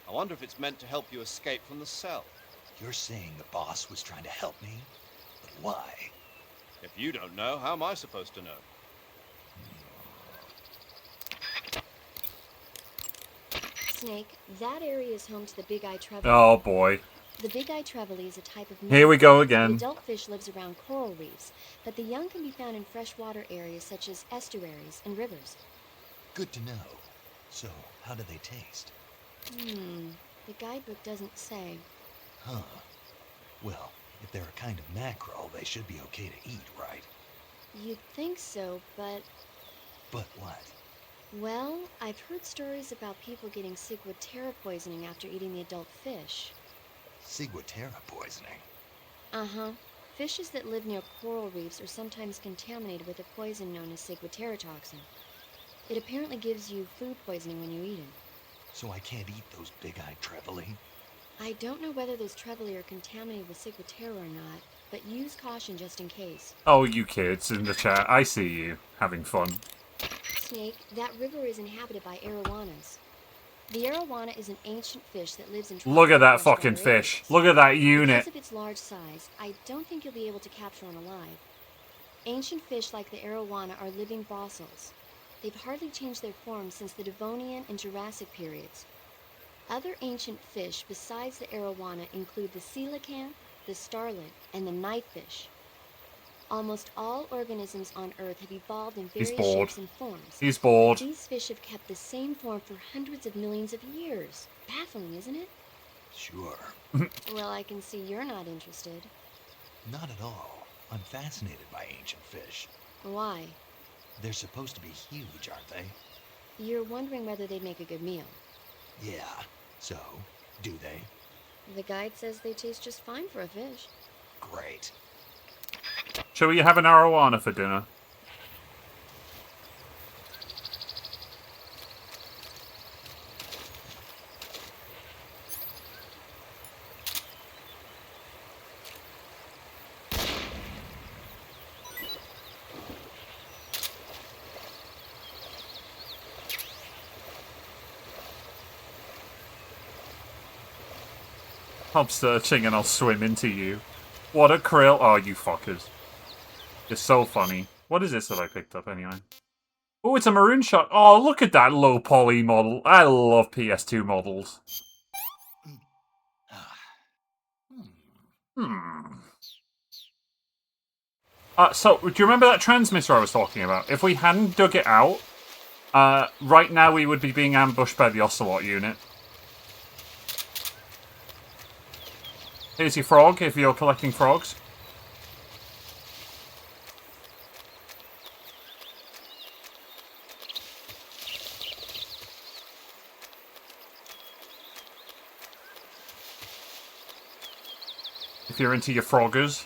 I wonder if it's meant to help you escape from the cell. You're saying the boss was trying to help me? But why? If you don't know, how am I supposed to know? Snake, that area is home to the Big Eye Trevally. Oh boy. The Big Eye Trevally is a type of... Here we go The again. adult fish lives around coral reefs, but the young can be found in freshwater areas such as estuaries and rivers. Good to know. So, how do they taste? The guidebook doesn't say. Huh. Well, if they're a kind of mackerel, they should be okay to eat, right? You'd think so, but... But what? Well, I've heard stories about people getting ciguatera poisoning after eating the adult fish. Ciguatera poisoning? Uh-huh. Fishes that live near coral reefs are sometimes contaminated with a poison known as ciguatera toxin. It apparently gives you food poisoning when you eat it. So I can't eat those big-eyed trevally? I don't know whether those trevally are contaminated with ciguatera or not, but use caution just in case. Oh, you kids in the chat. I see you. Having fun. Snake, that river is inhabited by arowanas. The arowana is an ancient fish that lives in... Look at that freshwater fucking fish. areas. Look at that unit. Because of its large size, I don't think you'll be able to capture one alive. Ancient fish like the arowana are living fossils. They've hardly changed their form since the Devonian and Jurassic periods. Other ancient fish besides the arowana include the coelacanth, the starlet, and the knifefish. Almost all organisms on Earth have evolved in He's various bored. shapes and forms. He's bored. These fish have kept the same form for hundreds of millions of years. Baffling, isn't it? Sure. Well, I can see you're not interested. Not at all. I'm fascinated by ancient fish. Why? They're supposed to be huge, aren't they? You're wondering whether they'd make a good meal. Yeah. So, do they? The guide says they taste just fine for a fish. Great. Shall we have an arowana for dinner? I'm searching and I'll swim into you. What a krill. Oh, you fuckers. You're so funny. What is this that I picked up anyway? Oh, it's a maroon shot. Oh, look at that low poly model. I love PS2 models. So, do you remember that transmitter I was talking about? If we hadn't dug it out, right now we would be being ambushed by the Ocelot unit. Here's your frog if you're collecting frogs. If you're into your froggers.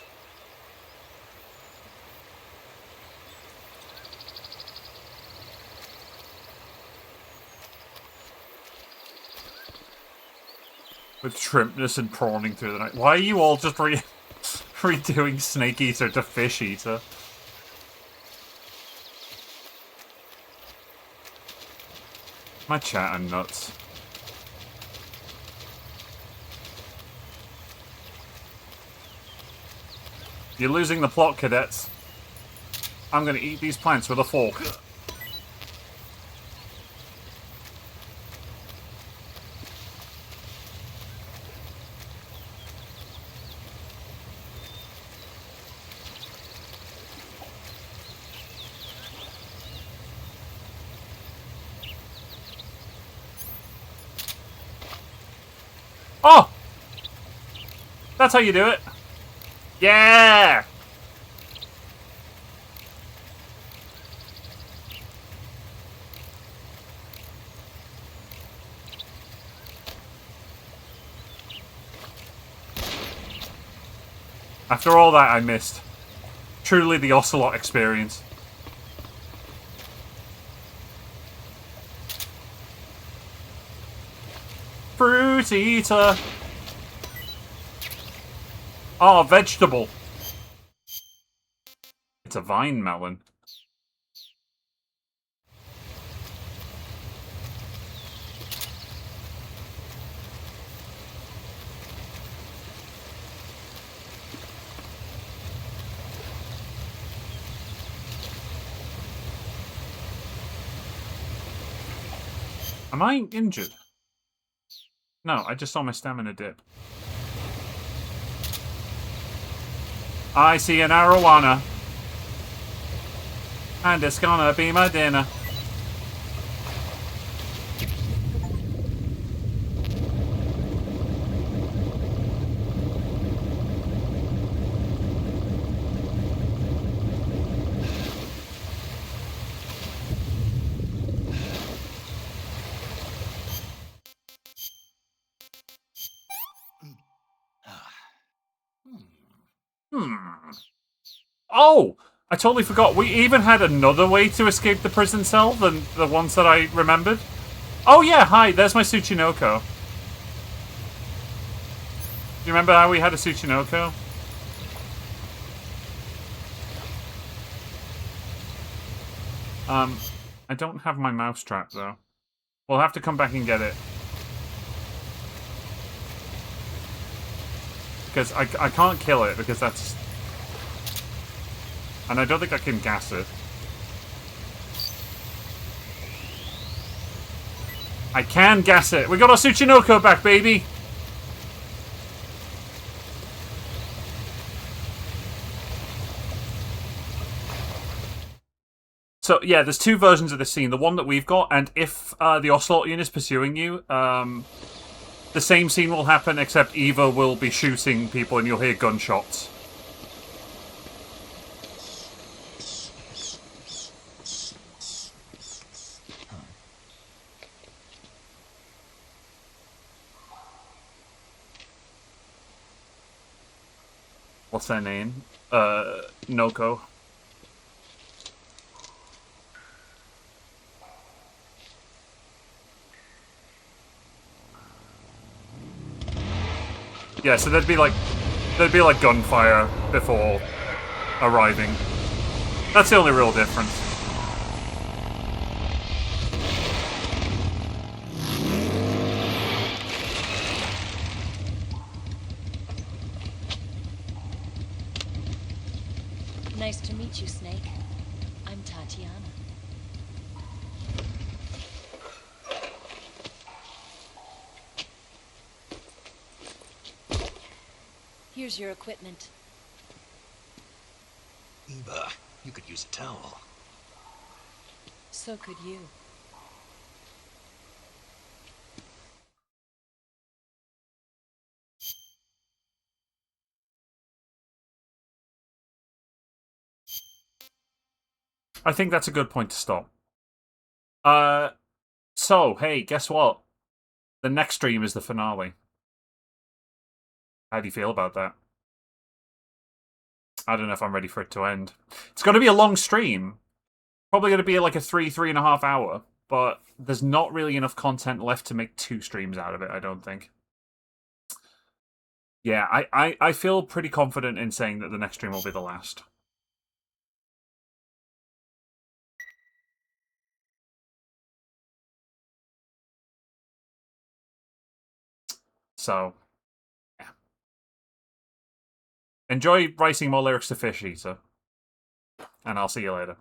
With shrimpness and prawning through the night. Why are you all just redoing Snake Eater to Fish Eater? My chat are nuts. You're losing the plot, cadets. I'm gonna eat these plants with a fork. Oh! That's how you do it. Yeah! After all that, I missed. Truly the Ocelot experience. Fruit eater. Oh, vegetable. It's a vine melon. Am I injured? No, I just saw my stamina dip. I see an arowana. And it's gonna be my dinner. Oh! I totally forgot. We even had another way to escape the prison cell than the ones that I remembered. Oh yeah, hi, there's my Tsuchinoko. Do you remember how we had a Tsuchinoko? I don't have my mousetrap though. We'll have to come back and get it. Because I can't kill it because that's... And I don't think I can gas it. I can gas it. We got our Tsuchinoko back, baby! So, yeah, there's two versions of this scene. The one that we've got, and if the Ocelot unit is pursuing you, the same scene will happen, except Eva will be shooting people and you'll hear gunshots. What's their name? Noko. Yeah, so there'd be like gunfire before arriving. That's the only real difference. Nice to meet you, Snake. I'm Tatiana. Here's your equipment. Eva, you could use a towel. So could you. I think that's a good point to stop. So, hey, guess what? The next stream is the finale. How do you feel about that? I don't know if I'm ready for it to end. It's going to be a long stream. Probably going to be like a 3.5 hour. But there's not really enough content left to make 2 streams out of it, I don't think. Yeah, I feel pretty confident in saying that the next stream will be the last. So, yeah. Enjoy writing more lyrics to Fish Eater. And I'll see you later.